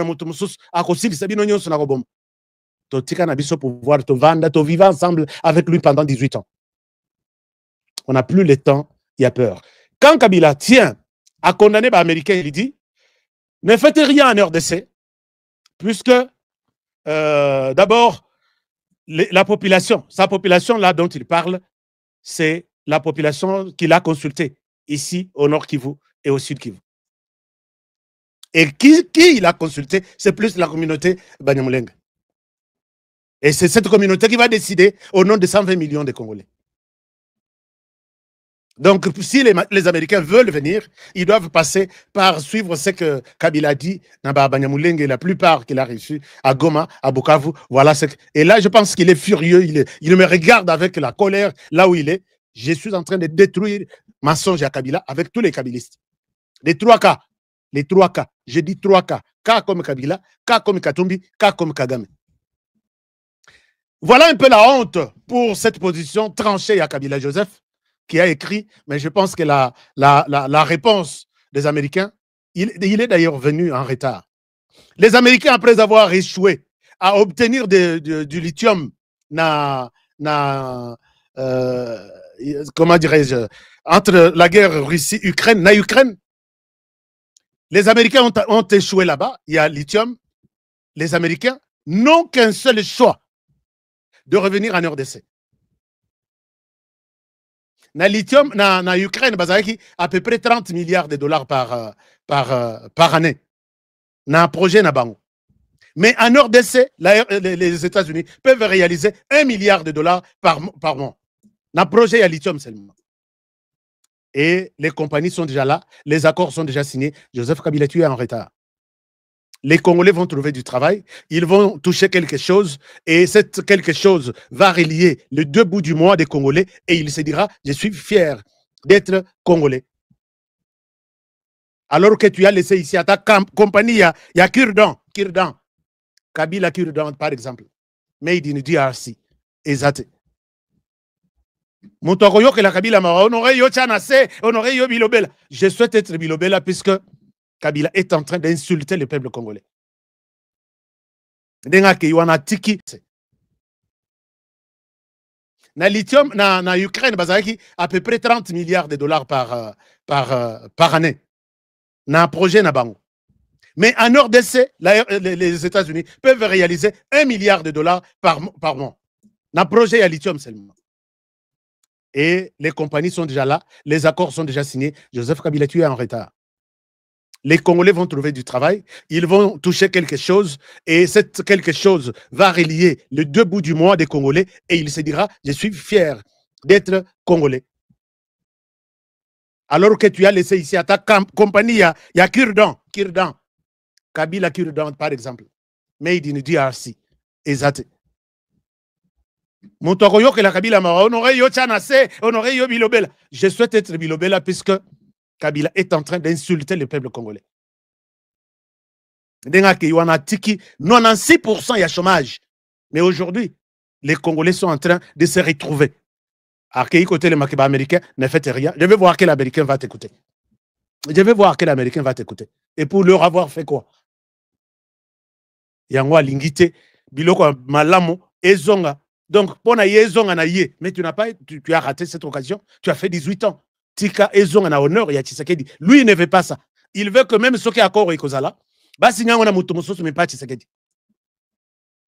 moto mosusu akosilisa bino nyonso na koboma. Totika na biso pouvoir, tovanda, vivre ensemble avec lui pendant 18 ans. On n'a plus le temps, il y a peur. Quand Kabila tient à condamner les Américains, il dit, ne faites rien en RDC, puisque d'abord, la population, sa population là dont il parle, c'est la population qu'il a consultée ici au Nord Kivu et au Sud Kivu. Et qui il a consulté, c'est plus la communauté Banyamulenge. Et c'est cette communauté qui va décider au nom de 120 millions de Congolais. Donc, si les Américains veulent venir, ils doivent passer par suivre ce que Kabila dit dans Banyamulenge, la plupart qu'il a reçus à Goma, à Bukavu. Voilà et là, je pense qu'il est furieux. Il me regarde avec la colère là où il est. Je suis en train de détruire mensonge à Kabila avec tous les kabilistes. Les 3 cas. Les 3 cas. Je dis 3 cas. Cas comme Kabila, cas comme Katumbi, cas comme Kagame. Voilà un peu la honte pour cette position tranchée à Kabila Joseph, qui a écrit, mais je pense que la réponse des Américains, il est d'ailleurs venu en retard. Les Américains, après avoir échoué à obtenir du lithium comment dirais-je, entre la guerre Russie-Ukraine, Ukraine, les Américains ont échoué là-bas, il y a lithium. Les Américains n'ont qu'un seul choix, de revenir en RDC. Na lithium, na Ukraine, à peu près 30 milliards de dollars par année. Na projet na bango. Mais en RDC, les États-Unis peuvent réaliser 1 milliard de dollars par mois. Na projet à lithium seulement. Et les compagnies sont déjà là, les accords sont déjà signés. Joseph Kabila, tu es en retard. Les Congolais vont trouver du travail, ils vont toucher quelque chose, et cette quelque chose va relier les 2 bouts du mois des Congolais, et il se dira, je suis fier d'être Congolais. Alors que tu as laissé ici à ta compagnie, il y a Kurdan, Kabila Kurdan par exemple, made in DRC, exact. Je souhaite être Bilobela puisque Kabila est en train d'insulter le peuple congolais. Na lithium, na Ukraine, à peu près 30 milliards de dollars par année. Na projet na bango. Mais en RDC, les États-Unis peuvent réaliser 1 milliard de dollars par mois. Na projet à lithium seulement. Et les compagnies sont déjà là, les accords sont déjà signés. Joseph Kabila, tu es en retard. Les Congolais vont trouver du travail, ils vont toucher quelque chose, et cette quelque chose va relier les 2 bouts du mois des Congolais, et il se dira, je suis fier d'être Congolais. Alors que tu as laissé ici à ta compagnie, il y a Kurdan, Kabila Kurdan par exemple, made in DRC, exact. Je souhaite être Bilobela puisque Kabila est en train d'insulter le peuple congolais. 96% il y a chômage. Mais aujourd'hui, les Congolais sont en train de se retrouver. À quel côté les Américains ne faites rien. Je vais voir quel Américain va t'écouter. Et pour leur avoir fait quoi? Yangwa lingite, biloko malamo, ezonga. Donc, pour ezonga na ye, mais tu n'as pas, tu as raté cette occasion. Tu as fait 18 ans. Tika ezonga na honneur ya Tshisekedi. Lui, il ne veut pas ça. Il veut que même ceux qui accord et kozala, basinyanga na mutomoso mais pas Tshisekedi.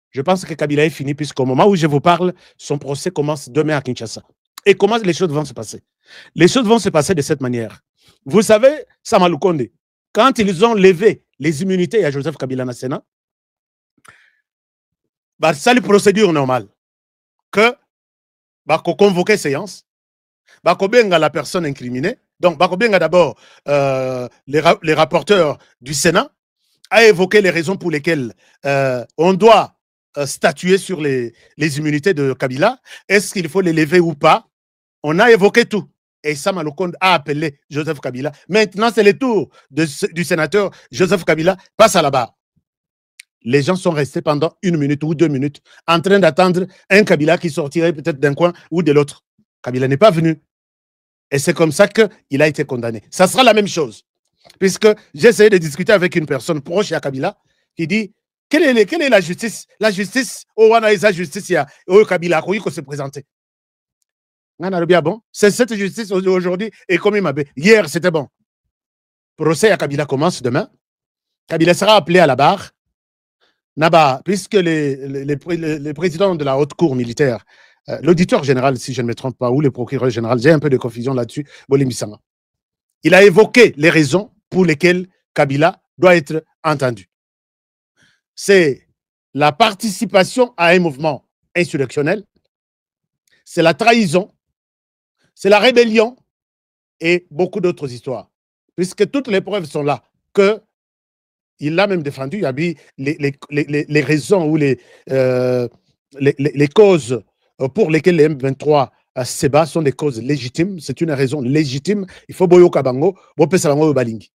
Je pense que Kabila est fini puisqu'au moment où je vous parle, son procès commence demain à Kinshasa. Et comment les choses vont se passer? Les choses vont se passer de cette manière. Vous savez, Samalukonde, quand ils ont levé les immunités à Joseph Kabila na Sénat, c'est la procédure normale. Que convoquer séance, benga la personne incriminée, donc benga d'abord les rapporteurs du Sénat, a évoqué les raisons pour lesquelles on doit statuer sur les immunités de Kabila. Est-ce qu'il faut les lever ou pas? On a évoqué tout. Et Sama Lukonde a appelé Joseph Kabila. Maintenant, c'est le tour du sénateur Joseph Kabila. Passe à la barre. Les gens sont restés pendant 1 minute ou 2 minutes en train d'attendre un Kabila qui sortirait peut-être d'un coin ou de l'autre. Kabila n'est pas venu. Et c'est comme ça qu'il a été condamné. Ça sera la même chose. Puisque j'ai essayé de discuter avec une personne proche à Kabila. qui dit quelle est la justice? La justice, oh, on a la justice, il y a Kabila qui se présenter. Bon, c'est cette justice aujourd'hui et comme il m'a dit, hier c'était bon. Procès à Kabila commence demain. Kabila sera appelé à la barre. Naba, puisque les présidents de la haute cour militaire, l'auditeur général, si je ne me trompe pas, ou le procureur général, j'ai un peu de confusion là-dessus, Bolimisanga, il a évoqué les raisons pour lesquelles Kabila doit être entendu. C'est la participation à un mouvement insurrectionnel, c'est la trahison, c'est la rébellion et beaucoup d'autres histoires. Puisque toutes les preuves sont là, que il l'a même défendu, il y a eu les raisons ou les causes pour lesquelles les M23 se battent sont des causes légitimes. C'est une raison légitime. Il faut boyo kabango, bopesalango balingi.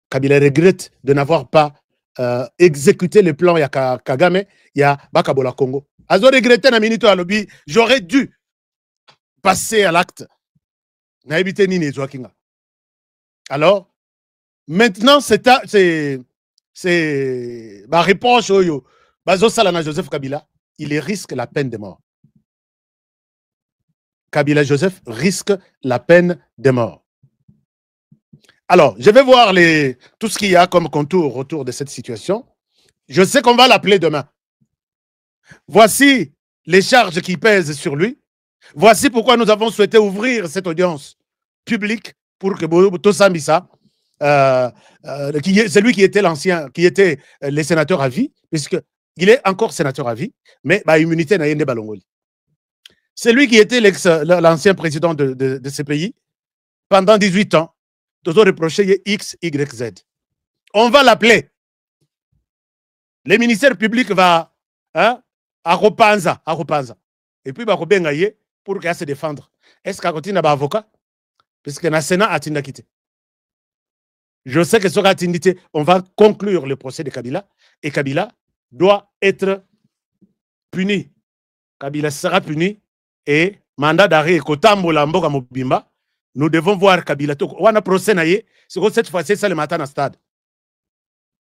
Kabila regrette de n'avoir pas exécuté le plan ya Kagame, ya Bakabola Congo. Azo regretté na minute à lobby, j'aurais dû passer à l'acte. Na évité ni Kinga. Alors, maintenant, c'est ma réponse au Bazo Salana Joseph Kabila, il risque la peine de mort. Kabila Joseph risque la peine de mort. Alors, je vais voir tout ce qu'il y a comme contour autour de cette situation. Je sais qu'on va l'appeler demain. Voici les charges qui pèsent sur lui. Voici pourquoi nous avons souhaité ouvrir cette audience publique pour que Boto Sambisa, c'est lui qui était le sénateur à vie, puisqu'il est encore sénateur à vie, mais immunité n'a pas Balongoli. C'est lui qui était l'ancien président de ce pays pendant 18 ans. Nous avons reproché X, Y, Z. On va l'appeler. Le ministère public va à Ropanza. Et puis, il va pour qu'il se défendre. Est-ce qu'il y a un avocat? Puisque le Sénat a quitté. Je sais que ce sera indité. On va conclure le procès de Kabila. Et Kabila doit être puni. Kabila sera puni. Et mandat d'arrêt Kotambola Mboka Mobimba. Nous devons voir Kabila. On a procès naïe. C'est cette fois-ci, c'est le matin à stade.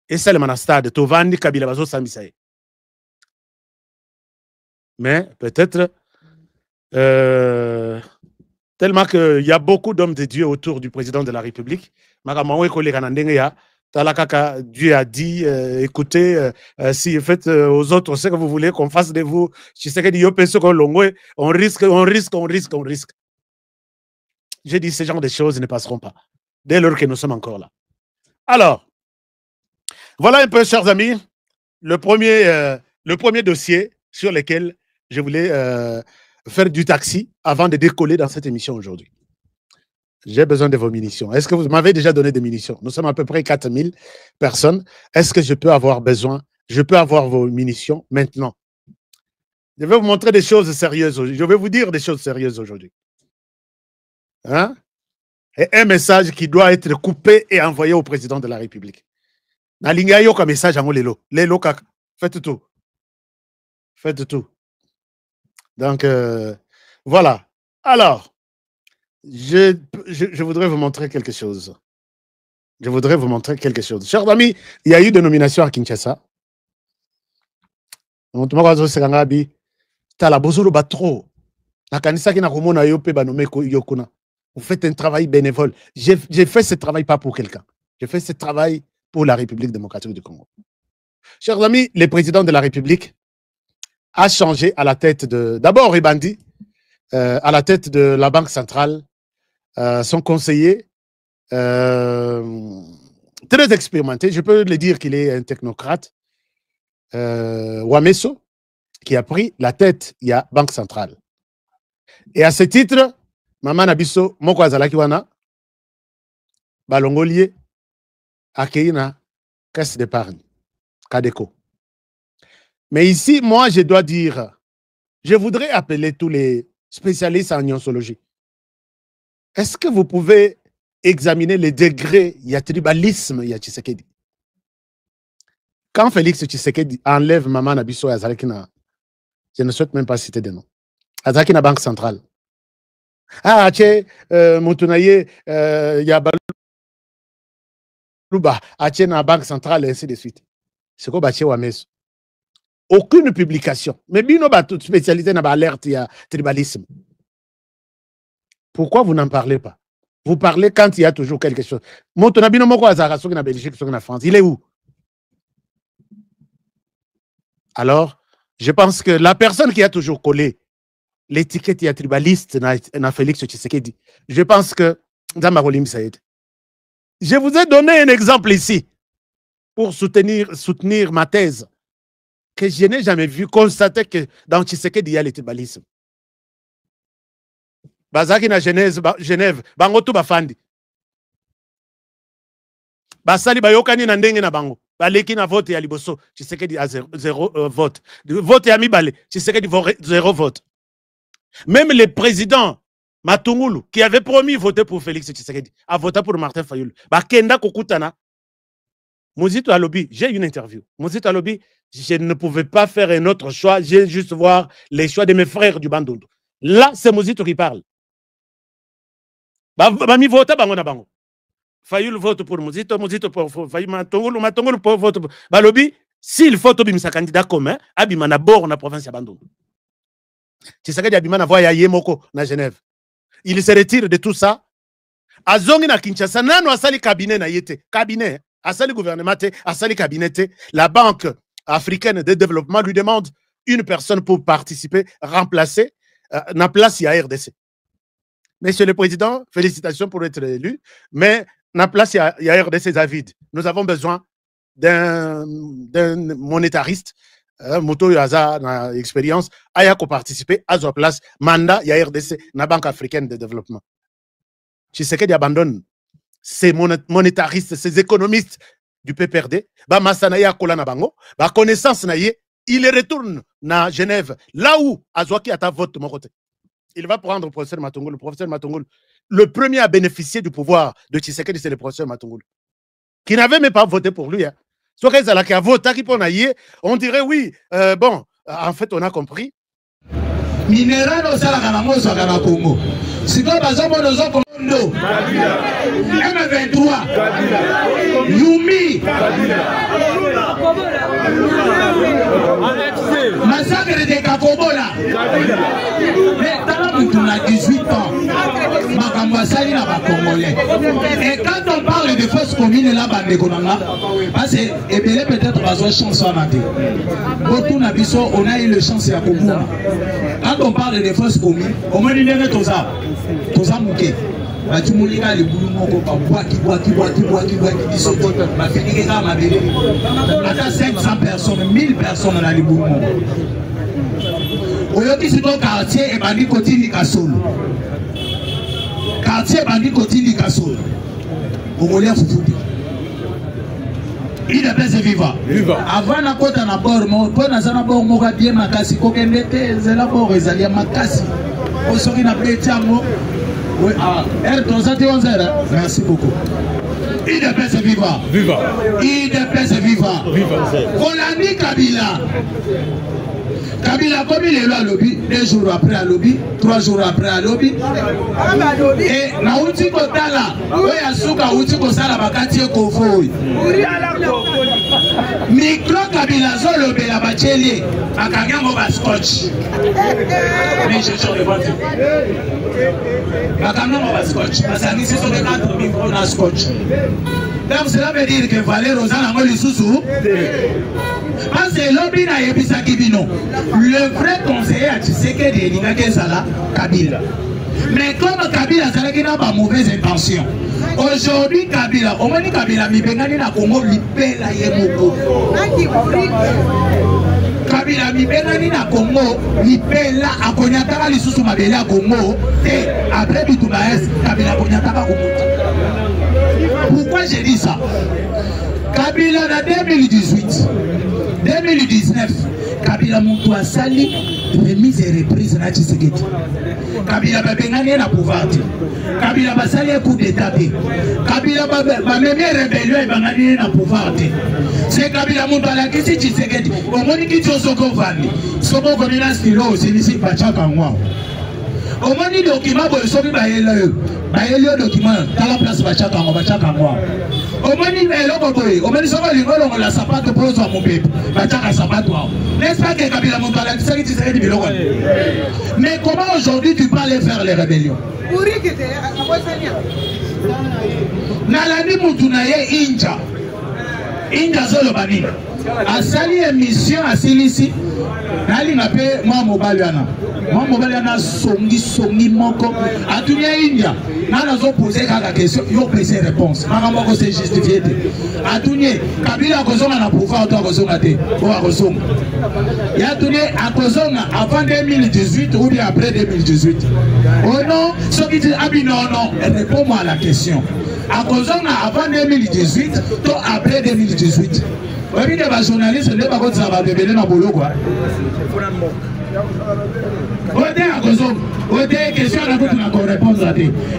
Et c'est le matin à stade. Tovandi Kabila Bazo Samisaye. Mais peut-être tellement qu'il y a beaucoup d'hommes de Dieu autour du président de la République. Dieu a dit, écoutez, si vous faites aux autres ce que vous voulez qu'on fasse de vous, on risque. J'ai dit, ce genre de choses ne passeront pas, dès lors que nous sommes encore là. Alors, voilà un peu, chers amis, le premier dossier sur lequel je voulais faire du taxi avant de décoller dans cette émission aujourd'hui. J'ai besoin de vos munitions. Est-ce que vous m'avez déjà donné des munitions? Nous sommes à peu près 4000 personnes. Est-ce que je peux avoir vos munitions maintenant? Je vais vous montrer des choses sérieuses. Je vais vous dire des choses sérieuses aujourd'hui. Hein? Et un message qui doit être coupé et envoyé au président de la République. Nalingayo comme message à Lelo. Lelo, faites tout. Faites tout. Donc, voilà. Alors, je voudrais vous montrer quelque chose. Chers amis, il y a eu des nominations à Kinshasa. Vous faites un travail bénévole. J'ai fait ce travail pas pour quelqu'un. J'ai fait ce travail pour la République démocratique du Congo. Chers amis, le président de la République a changé à la tête d'abord Ribandi, à la tête de la Banque centrale, son conseiller, très expérimenté, je peux le dire qu'il est un technocrate, Wameso, qui a pris la tête de la Banque centrale. Et à ce titre, Maman Nabiso, Moko Azalaki Wana, Balongolier, Akeina, Caisse d'épargne, Kadeko. Mais ici, moi, je dois dire, je voudrais appeler tous les spécialistes en iontologie. Est-ce que vous pouvez examiner les degrés de tribalisme de Tshisekedi? Quand Félix Tshisekedi enlève Maman Nabiso et Azalakina, je ne souhaite même pas citer de nom. Azalakina Banque centrale. Ah, Moutunaye, Luba, atie na banque centrale et ainsi de suite. C'est quoi batie Wameso? Aucune publication. Mais bino ba tout spécialisé dans l'alerte il y a tribalisme. Pourquoi vous n'en parlez pas? Vous parlez quand il y a toujours quelque chose. Montonabino moko azara soki na Belgique, soki na France. Il est où? Alors, je pense que la personne qui a toujours collé l'étiquette tribaliste na Félix Tshisekedi, je pense que je vous ai donné un exemple ici pour soutenir ma thèse que je n'ai jamais vu constater que dans Tshisekedi il y a le tribalisme. Bazaki na Genève, bango tu bafandi. Basali bayokani na ndenge na bango. Baleki na vote ya liboso, Tshisekedi a zéro vote. Vote ya mibale, Tshisekedi zéro vote. Même le président Matungulu, qui avait promis voter pour Félix Tshisekedi, a voté pour Martin Fayulu. Bakenda kokutana. Mozito Alobi, j'ai une interview. Mozito Alobi, je ne pouvais pas faire un autre choix, j'ai juste voir les choix de mes frères du Bandundu. Là, c'est Mozito qui parle. Bami vote bango na bango. Fayulu vote pour Mozito, Mozito pour Fayulu, Matungulu pour vote pour Balobi. S'il faut sa candidat commun, abima na bord na province ya Bandundu. Tshisekedi abima na voya yemoko na Genève. Il se retire de tout ça. Azongi na Kinshasa, nano asali cabinet na yete. Cabinet, asali gouvernement te, asali cabinet te. La Banque africaine de développement lui demande une personne pour participer, remplacer na place ya RDC. Monsieur le Président, félicitations pour être élu, mais na place ya RDC vide. Nous avons besoin d'un monétariste, moto yaza na expérience, aya ko participer à sa place, mandat ya RDC, na Banque africaine de développement. Tshisekedi abandonne ces monétaristes, ces économistes du PPRD, ba masana ya kola na bango, ba connaissance na ye, il retourne na Genève, là où Azwaki ata vote mon côté. Il va prendre le professeur Matungulu. Le professeur Matungulu, le premier à bénéficier du pouvoir de Tshisekedi, c'est le professeur Matungulu, qui n'avait même pas voté pour lui. Hein. On dirait oui, bon, en fait, on a compris. Minéral au Salaganamo, Sagana Congo. Si tu as besoin de Kondo, M23, Yumi, massacre de Kakobola. Mais on a 18 ans. Makambasali n'a pas congolais. Et quand on parle de fausses communes là, parce que peut-être besoin de chance à mater. On a eu le chance à Komoura. Quand on parle de fausses communes, on m'a dit tout ça. Tout ça, mouké. La Tumulika, les boulons, qui 500 personnes, 1000 personnes dans les boulons. Oyoki c'est ton quartier et Bandi Kotini Kassol. Quartier Bandi Kotini Kassol. Congolais Foufoudi. Il est bien vivant. Avant la côte à bord, quand on a bord, on a bien makasi. Quand on était là bord, ils allaient makasi. On se dit na pétiamo. Oui, R311. Merci beaucoup. Il est bien vivant. Il est bien vivant. Kolani Kabila. Kabila comme il est là à lobby, 2 jours après à lobby, 3 jours après à lobby. Et na uti kotala, we asuka uti kosala bakati ekofo. Micro Kabila zo lobby la bacheli, akagango ba scotch. Mais je suis rebondi. Akagango ba scotch, parce que ici sont des 4 micros na scotch. Donc cela veut dire que Valérie Rosanna Ngoli Sousou. Parce que l'objet n'a pas Kibino. Le vrai conseiller à Tshisekedi est Kezala Kabila. Mais comme Kabila n'a pas mauvaise intention, aujourd'hui Kabila, au moins Kabila, Mibengani na Congo, Lipela Yemoko. Kabila Mibengani na Congo, Lipela, Akonyataka Lisusu Mabele à Congo, et après Bitoubaès, Kabila Akonyataka Congo. Pourquoi j'ai dit ça? Kabila en 2018, 2019, Kabila Moutoua Sali, remise et reprise na Tshisekedi. Kabila Babengani na pouvoir. Kabila Basali coup d'état. Kabila Babemé rébellion et Bangani na pouvoir. C'est Kabila Moutoua la Kisi Tshisekedi. Au moins qui tient Soko Vandi. Soko Konina Stilo, c'est ici Pachaka Ngwa. Au moins, les documents, ils sont mis le document, dans la place, au moins, il la sapate pour mon bébé. N'est-ce pas que Kabila Montala, mais comment aujourd'hui tu peux aller faire les rébellions? Nalani Moutunaye Inja. Inja Zolo Bani. A sali émission à Silisi. Nali nape moi Mobaliana. Moi Mobaliana songi moko. A tout India. Nana zo posé la question, yo posé réponse. Maman ko c'est justifié. A tout Kabila Kozonga na pouvoir to Kozonga te. O Kozonga. Ya tout a Kozonga avant 2018 ou bien après 2018. Oh non, ce qui dit ah non, réponds-moi à la question. À Kozonga avant 2018 ou après 2018. Oui, mais les journalistes ne sont pas comme ça, va révéler dans le boulot quoi.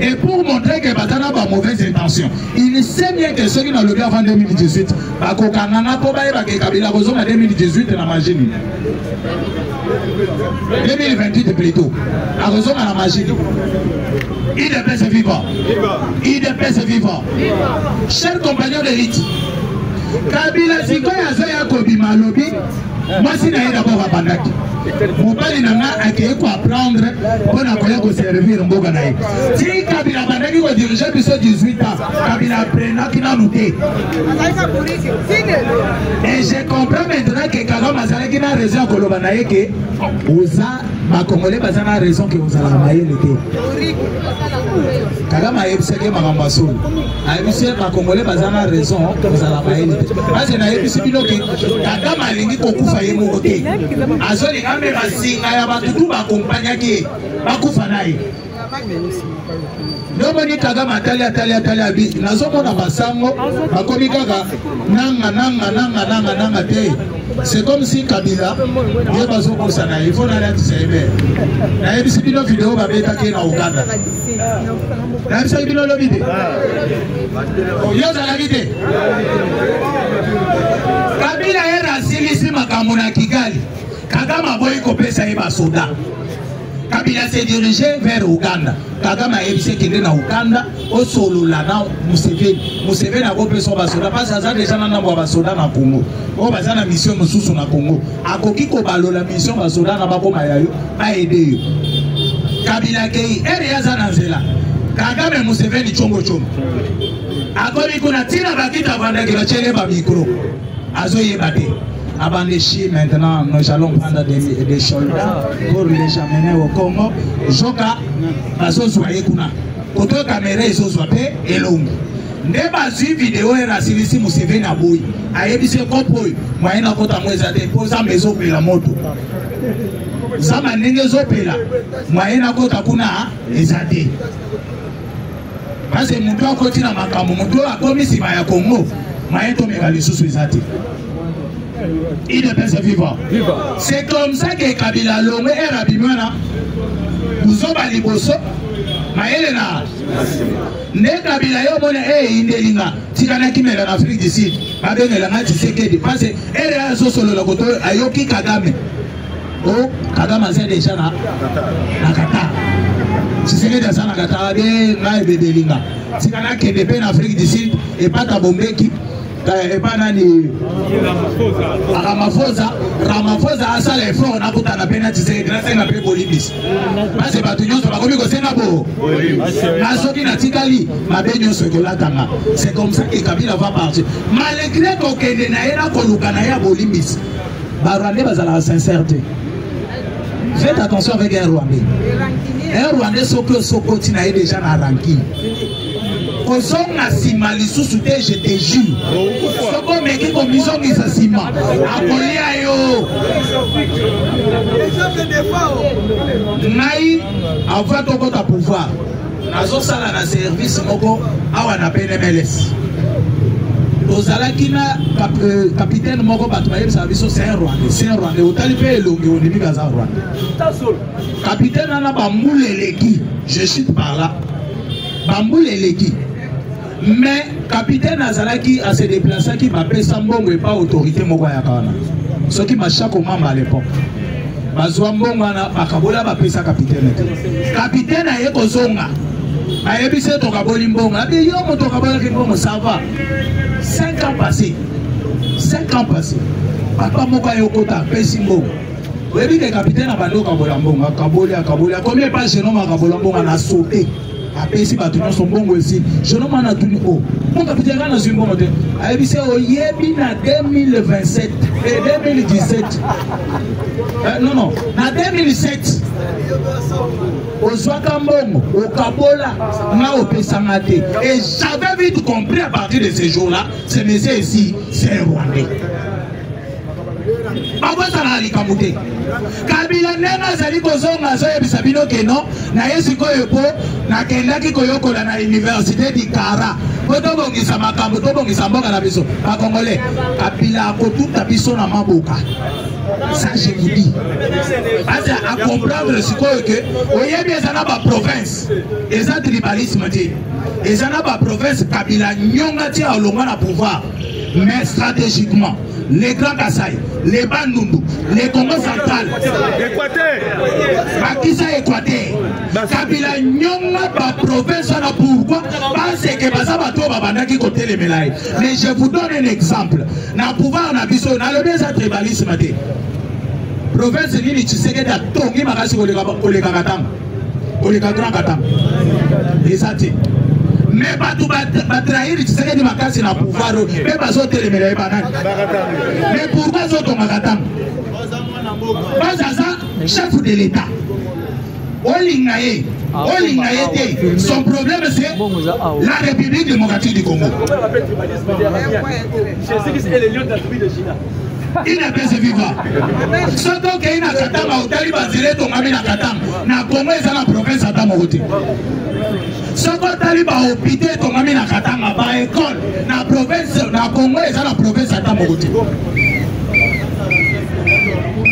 Et pour montrer que Batana a mauvaise intention, il sait bien que ceux qui n'ont le bien avant 2018, Bakokana pour Kabila en 2018 dans la machine. 2028 plutôt. À raison à la machine. Il est pèse vivant. Il est pèse vivant. Chers compagnons d'élite, Kabila Sikoya Zoya Kobima Lobi, moi si naïe d'abord à Bandaki. Mon père n'a accueilli pour apprendre pour nous servir Mboga naïe. Si Kabila Bandaki va diriger plus de 18 ans, Kabila Prena qui n'a noté. Et je comprends maintenant que Kagame Mazala qui n'a raison que l'on a que Oza, ma Congolais a raison que vous allez mailler l'été. Kagame a ébusqué ma Rambassou. A ébusqué ma Congolais a raison que vous allez mailler l'été. Parce que n'a ébusqué que Kagame a lingi pour couper mon côté. Azoli a même assis à Yabatutu ma compagne qui va couper naï. Nobody Kagame Talia abi. Nazomo na basango. Bakomi Kaga nanga te. C'est comme si Kabila, il faut aller à Tsebe. La vidéo vidéo va être attaquée en Ouganda. La vidéo la vidéo. La vidéo. Kabila est raciste ici makamona Kigali. Kagame a voulu couper ça et soda. Kabila s'est dirigé vers Ouganda. Kagame a ébissé qu'il est dans Ouganda. Au solo là, Museveni. Museveni a coupé son basoda. Parce que ça déjà n'a pas basoda dans Congo. On va faire la mission Moussou na Congo. A Koki Kobalo la mission basoda n'a pas comme ailleurs. A aidé. Kabila Kei. Ereaza Nanzela. Kagame Museveni chongo chongo. A Komi Kuna Tina Bakita Vanda qui va tirer ma micro. Azoye Bate. Avant les Chines, maintenant, nous allons prendre des soldats pour les amener au Congo. Joka, Azozoye Kuna. Koto caméra, Azozoye et l'homme. Neba su vidéo et rasilisi Museveni na boy. Ayebise kopoi, moyena kota mweza te poza mezo pela moto. Zama nenge zo pela. Moyena kota kuna ezate. Parce que mutu akoti na makambo, mutu akomi sima ya Congo. Moyeto megali susu ezate. Il est bien vivant. C'est comme ça que Kabila Lomé est rabimana. Vous avez les bossos. Maëlena. Ne Kabila Yomone est Indelinga. Tikana qui met en Afrique du Sud. Avec la main, tu sais que parce qu'elle est à Sosolo le côté Ayoki Kagame. Oh, Kagame a déjà na Kata. Si c'est que ça na Kata, bien, na Bedelinga. Tikana qui est en Afrique du Sud et pas Tabombeki. Et pas Nani Ramaphosa a ça l'effort on a tout à peine tu sais grâce à la paix Bolivie parce que Batunion ça va comme c'est nabo Nasoki na Tikali ma benyo ce que là tanga c'est comme ça que Kabila va partir malgré qu'on kende na ena kolukana ya Bolivie Barwandais bazala sincérité faites attention avec un Rwandais Sokoti na déjà na ranking Kozonga sima lisusu te je te jure. Soko meki komisongi sa sima. Akolia yo. Nai avant toko ta pouvoir. Nazo sala na service moko awa na PNMLS. Ozalaki na capitaine moko batwaye service c'est un Rwandais. Otali pe elongi onimi kaza Rwandais. Capitaine ana bambuleleki. Je chute par là. Bambuleleki. Mais capitaine Azalaki a se déplacé qui m'a fait Sambongo et pas autorité Mogoya Kana. Ce qui m'a chaque membre à l'époque. bazwa mbongo wana bakabola bapesa capitaine capitaine aye kozonga ayebise tokaboli mbongo abi yo moto okabolaki mbongo ça va 5 ans passés papa moko ayokota apesi mbongo oyebi ke capitaine abandi okabola mbongo akaboli akomi epa genome akabola mbongo na sauté apesi bato nyonso mbongo esi genome ana tuni o mon capitaine kana zwi mbongo te ayebise oyebi na 2027 2017 non na 2007 ozwaka mbongo okabola nga opesanga te et j'avais vite compris à partir de ce jour-là ce monsieur ici c'est un Rwandais babosana na likambo te kabila ndenge azali kozonga azoyebisa bino ke non naye sikoyo po nakendaki koyokola na université du Kara po tobongisa makambo tobongisa mboka na biso bakongole kabila akotuta biso na maboka ça je vous dis parce à comprendre sikoyo ke oyebi eza na baprovince eza tribalisme te eza na baprovince kabila nyonga ti alongwa na pouvoir mais stratégiquement les Grands Kasaï, les Bandundu, les Congo central, Bakisa Équateur, Kabila Nyonga ba province na pourquoi parce que basabato babandaki côté les mélailles. Mais je vous donne un exemple. Na pouvoir na biso na le beza tribalisme te. Province nini Tshisekedi da tongi makasi koleka katanga. Koleka grand katanga. Ezati. Mais bato batrahir Tshisekedi makasi na pouvoir mais bazotelemela banani mais pourquoi zotonga katanga bazaza chef de l'état olingaye te son problème c'est la République démocratique du Congo il ne peut se vivre surtout qu'il y a katanga otali bazele tongami na katanga na Congo eza na province ata moko te soko tali ba hôpital tongami na katanga ba école na province na Congo eza na province ata moko te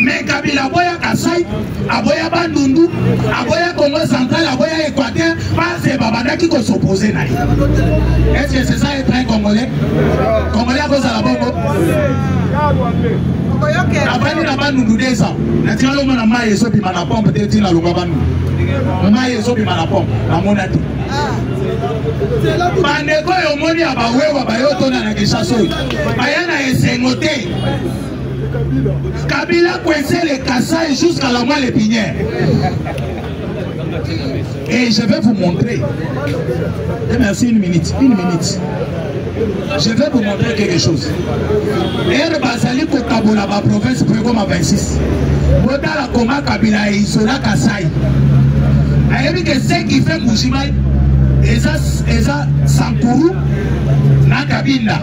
mais Kabila boya Kasai aboya Bandundu aboya Congo central aboya Équateur parce babandaki ko s'opposer na est-ce que c'est ça être un Congolais à cause de la bongo abandi na Bandundu desa na tiralo na mai so bi mana pompe te tina longa Bandundu mai so bi mana pompe na monati bandeko yo moni abawewa bayotona na Kinshasa bayana esengo te Kabila coincé les Kasaï jusqu'à la moelle épinière. Et je vais vous montrer. Merci, une minute. Je vais vous montrer quelque chose. Et Basali Kokabola, ma province, Pregoma 26. Modala Koma Kabila et Isola Kasaï. Et que ce qui fait Mouchima, Eza Sankuru, Nakabinda.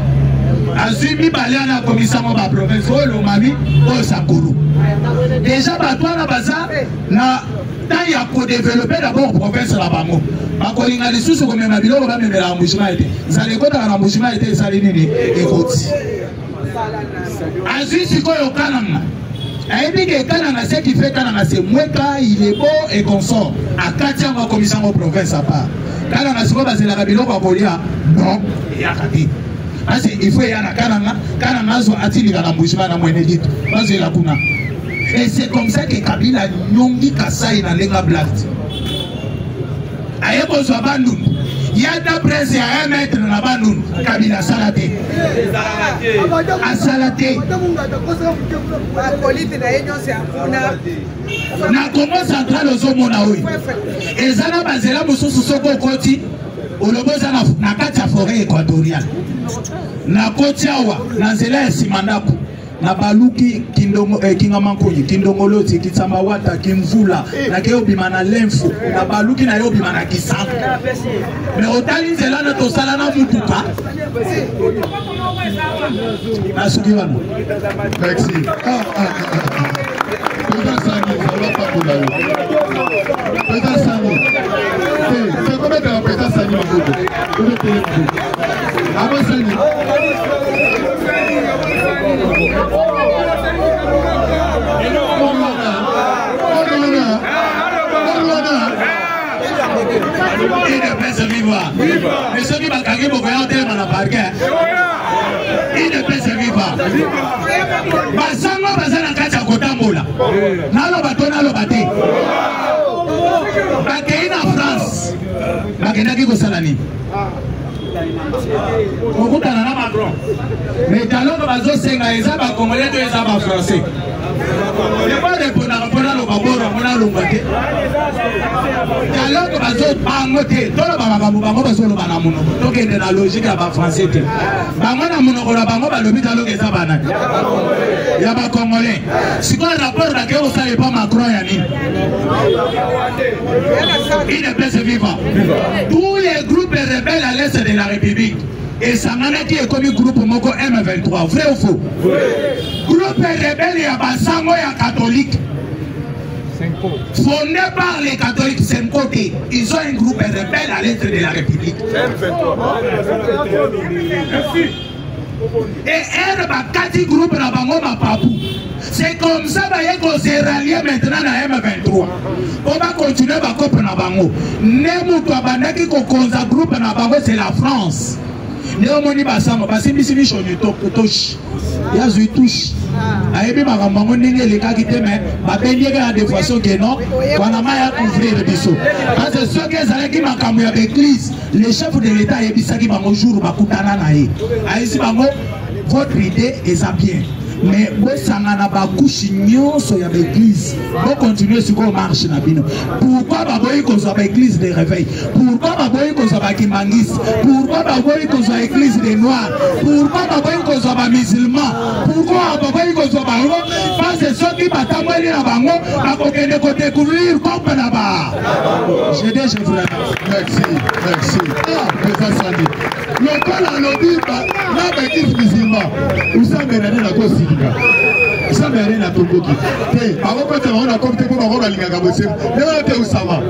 Azumi Baliana commissaire de la province au Mali au Sankuru. Déjà Batouana Baza na taille pour développer d'abord province la Bango. Makolinga les sous comme ma bilo va me la embouchement été. Zaleko dans l'embouchement été salinini et Koti. Azui siko yo kananga. Aïbi que kananga ce qui fait kananga c'est Mweka il est beau et consort. À Katia ma commissaire de province à part. Kananga siko basé la bilo va bolia non et à Kati. Il faut y aller à Kananga, atili la mbouchima na mwenedit. La kuna. Et c'est comme ça que Kabila nyongi Kasai na lenga black. Ayeko so bandun. Yada presse à 1 mètre na bandun. Kabila salate. Asalate. Na Congo central ozomona oyi. Ezana bazela mususu soko koti. Oloboza na kati ya forêt équatoriale. Na kotiawa na nzela ya simandako na baluki kindongo kingamankoyi kindongoloti kitsamawata kimvula na keobima na lemfo na baluki na yobima na kisanga mais otali nzela na tosala na mutuka na suki wana merci Il ne peut se vivre. Mais ceux qui m'ont beaucoup à la parquet. Il ne peut se vivre. Basango bazana kati ya kotambola. naloba to naloba te bakei na France bakendaki kosala nini kokutana na Macron mais taloko bazosenga eza bakongolais to eza bafrançais pas répondre pour le baboro mona lumbate alors que bazo bangote tolo bango bazo lo bana muno to kende na logique ya ba français te bango na muno ko la bango ba lobi talo ke za bana ya ba congolais si quoi rapport da ke o sa pas Macron ya nini il ne peut se vivre tous les groupes rebelles à l'est de la République et Sanganaki est comme groupe Moko M23, vrai ou faux? Groupe rebelle et Abasango et catholique. Fondé par les catholiques, c'est un côté. Ils ont un groupe rebelle à l'est de la République. Et elle va 4 groupes dans Bango Mapapou. C'est comme ça qu'on s'est rallié maintenant à M23. On va continuer à couper dans Bango. Nemo Kabandaki Kokonza groupe dans Bango, c'est la France. Néomoni Bassamo, parce que Missimi Choni touche. Il y a eu touche. Aïe, ma maman n'est les cas qui t'aiment. Ma belle à des façons que non. On a mal à couvrir le bisou. Parce que ceux qui allaient qui m'ont camoué avec l'église, les chefs de l'État et Bissaki Bangojour, Bakutana Naï. Aïe, si Bango, votre idée est ça bien. Mais vous sangana ba couche nyonso ya l'église. Vous continuez sur qu'on marche na bino. Pourquoi baboyi ko za l'église de réveil? Pourquoi baboyi ko za bakimangis? Pourquoi baboyi ko za église des noirs? Pourquoi baboyi ko za ba musulmans? Pourquoi baboyi ko za bango? Parce que ceux qui batamweli na bango bakokende ko découvrir comme na ba. J'ai déjà frère. Merci, merci. Ah, président Sandi. Le col à l'obis, la bêtise musulman. Où ça me donne la cause? Ça me donne la tomboki. Avant que on a compté pour avoir la ligne à Gabossé. Ne où ça va.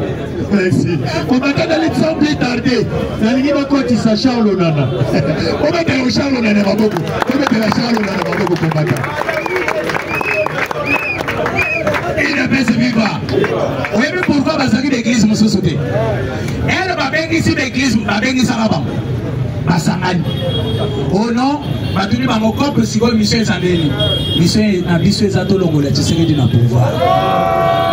Merci. On va dans les temps plus tardé. La ligne va continuer à Charles Onana. On va dans le Charles Onana Maboko. On va dans la Charles Onana Maboko combattant. Il ne peut se vivre. Oui, mais pourquoi Basaki d'église me sauter? Elle va bien ici d'église, va bien ici là-bas. Basangani. Oh non, batuni ba mokope siko mission ezandeli. Mission na biso ezato longola Tshisekedi na pouvoir.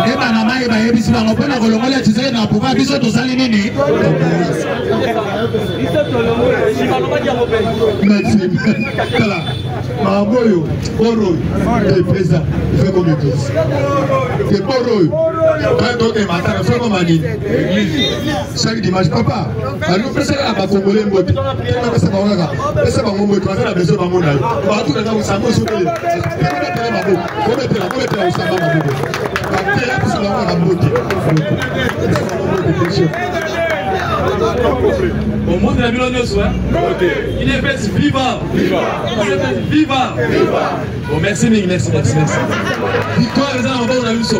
Ne bana mai ba yebisi ba ngopena ko longola Tshisekedi na pouvoir biso to sali nini? Merci. Kala. Maboyo, Boro, le président, fait comme l'église. C'est Boro. Quand on est matin, fait comme Mani. Chaque dimanche, papa, alors on fait ça à Congolais, on fait ça à Mangaka, on fait ça à Mangaka, on fait la maison à Mangaka. On va tout le temps, on s'en va sur le. On met la on s'en va à au monde de la ville, il est fait vivant. Vivant. Bon, merci, merci. Victoire, les gens, on a eu ça.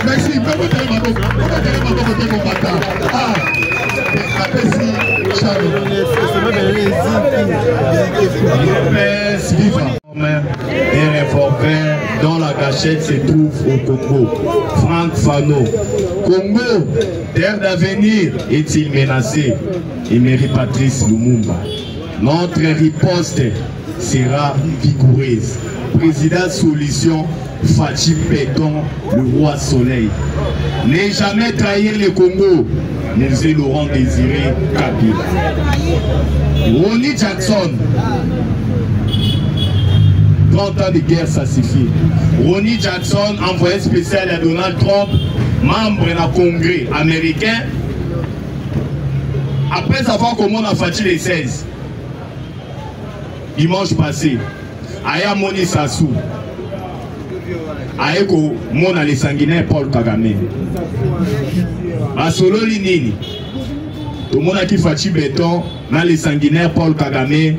Merci. Merci. Un revolver dont la gâchette se trouve au Congo. Franck Fano. Congo, terre d'avenir, est-il menacé? Emery Patrice Lumumba. Notre riposte sera vigoureuse. Président Solution, Fachi Péton, le roi soleil. Ne jamais trahir le Congo, nous est Laurent Désiré Kabila. Ronnie Jackson. 30 ans de guerre, ça suffit. Ronnie Jackson, envoyé spécial à Donald Trump, membre du Congrès américain, après avoir comment on a fait les 16, dimanche passé, Aya Moni Sassou, Aya Mona les sanguinaires Paul Kagame. Basolo Linini, tout le monde a qui fait béton dans les sanguinaires Paul Kagame,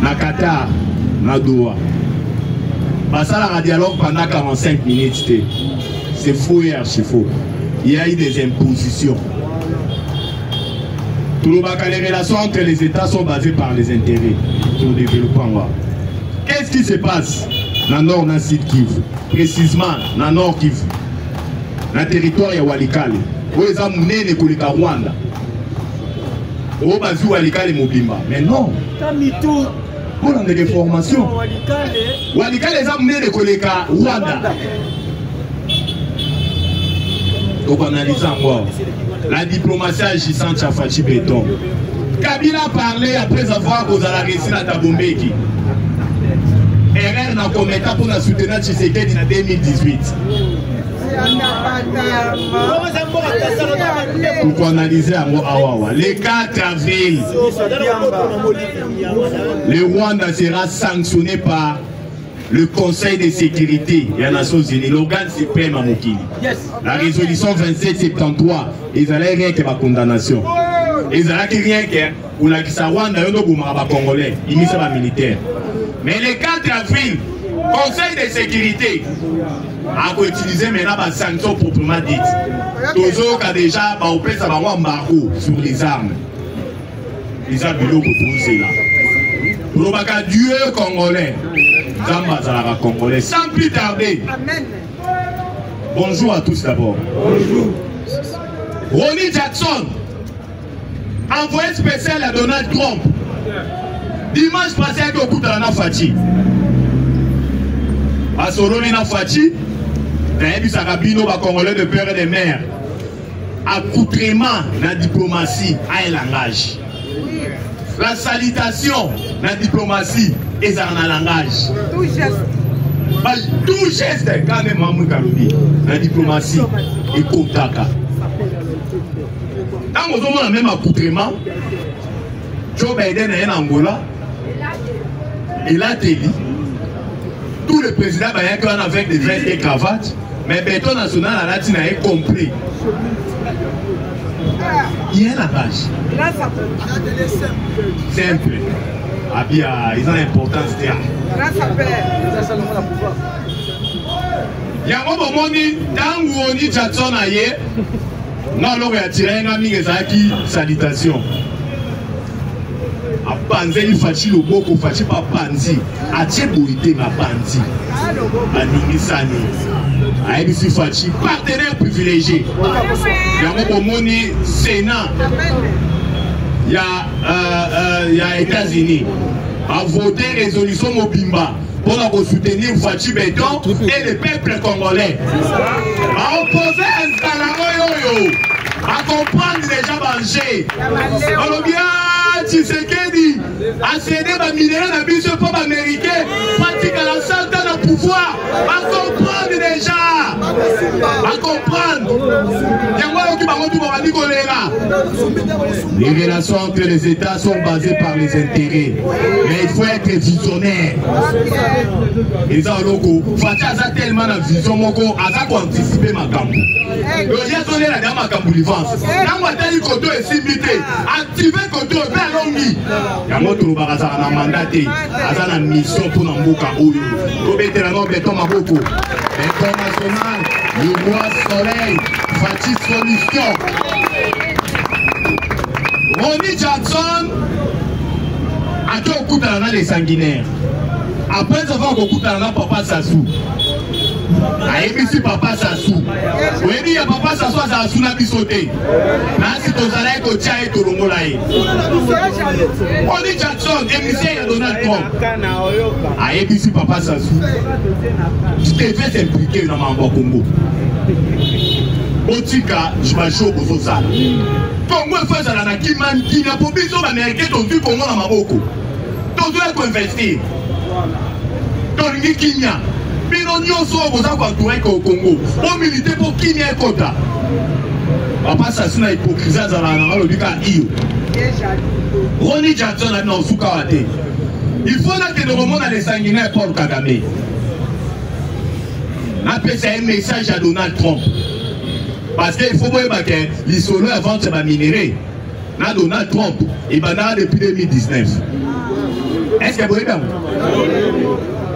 na Qatar. Nadoua. Ça a dialogue pendant 45 minutes. C'est faux et archi faux. Il y a eu des impositions. Tout le bac, les relations entre les États sont basées par les intérêts pour le développement. Qu'est-ce qui se passe dans le nord, dans le sud Kivu? Précisément dans le nord Kivu. Dans le territoire de Walikale. Où les hommes nés de Kolika Rwanda. Où les Walikale Mobimba. Mais non. pour la déformation. Walikale les amenés de Koleka Rwanda. Donc on analyse encore la diplomatie agissante à Fachi Béton. Kabila a parlé après avoir posé la récine à Tabombeki. Erreur n'a commettant pour la soutenir Tshisekedi en 2018. Pour analyser à Awawa, le 4 avril, le Rwanda sera sanctionné par le Conseil de sécurité des Nations Unies, l'organe suprême à Mokili. La résolution 2773, ils allaient rien que ma condamnation. Ils allaient rien que pour la Rwanda, ils ont Congolais, ils misent pas militaire. Mais le 4 avril, Conseil de sécurité a utilisé maintenant la sanction proprement dite. Toujours a déjà opéré un embargo sur les armes. Les armes de c'est là. Pour le Dieu congolais, congolais, sans plus tarder. Bonjour à tous d'abord. Bonjour. Ronnie Jackson, envoyé spécial à Donald Trump. Dimanche passé avec Okuta na Fachi. A Solomé na Fachi, Naïbi Sarabino, Congolais de père et de mère. Accoutrement dans la diplomatie à un langage. La salutation dans la diplomatie est un langage. Tout geste, quand même, dans la diplomatie est contact. Quand nous avons le même accoutrement, Joe Biden est en Angola. Il a télé. Tous les présidents avec des vestes et cravates, mais Béton National à la Tine a compris. Il y a un langage. Simple. Ils ont l'importance de il y a un moment où on dit Jackson aïe, non, on a tiré un ami qui salutation. A panzi il fachi le boko fachi pas panzi a tcheboité ma panzi a ningisani a ebisi fachi partenaire privilégié yango bomoni Sénat il y a États-Unis a voté résolution Mobimba pour soutenir Fachi Béton et le peuple congolais a opposé un Salamo à comprendre les gens manger alors bien Tshisekedi a cédé ma minerai na biso pop américain pratique à la santé dans le pouvoir à comprendre déjà à comprendre les relations entre les États sont basées par les intérêts mais il faut être visionnaire et ça logo Facha a tellement la vision moko a anticiper ma gambo le yasone la dama gambo livance na matali koto esimité activer koto longi yango tolobaka azala na mandat te aza na mission mpona mboka oyo tobetela no Béton maboko Béton national le roi soleil Fachi solution Ronnie Jackson ake okutana na les sanguinaires après avoir okutana na Papa Sassou ayebi Papa Sassou oyebi ya Papa Sassou azala suna biso te nasi tozalaki kotia ye tolongola ye Ronnie Jackson émissaire ya Donald Trump ayebi Papa Sassou tu devais s'impliquer na mambo ya Congo otika jibasho bozosala Congo efo ezala na kimia po biso baaméricain tozwi Congo na maboko tozwi koinvestir tolingi kimia bino nyonso boza koentoureke au Congo omilite mpo kimia ekota Papa Sassou na hypocrisie azala na balobika iyo Ronnie Jackson abi na osuka wa te il faut nakende komona les sanguinaires Paul Kagame napesa un message à Donald Trump parce qu'il faut que les solos avant de se minérer na Donald Trump et bana depuis 2019 est-ce que vous voyez bien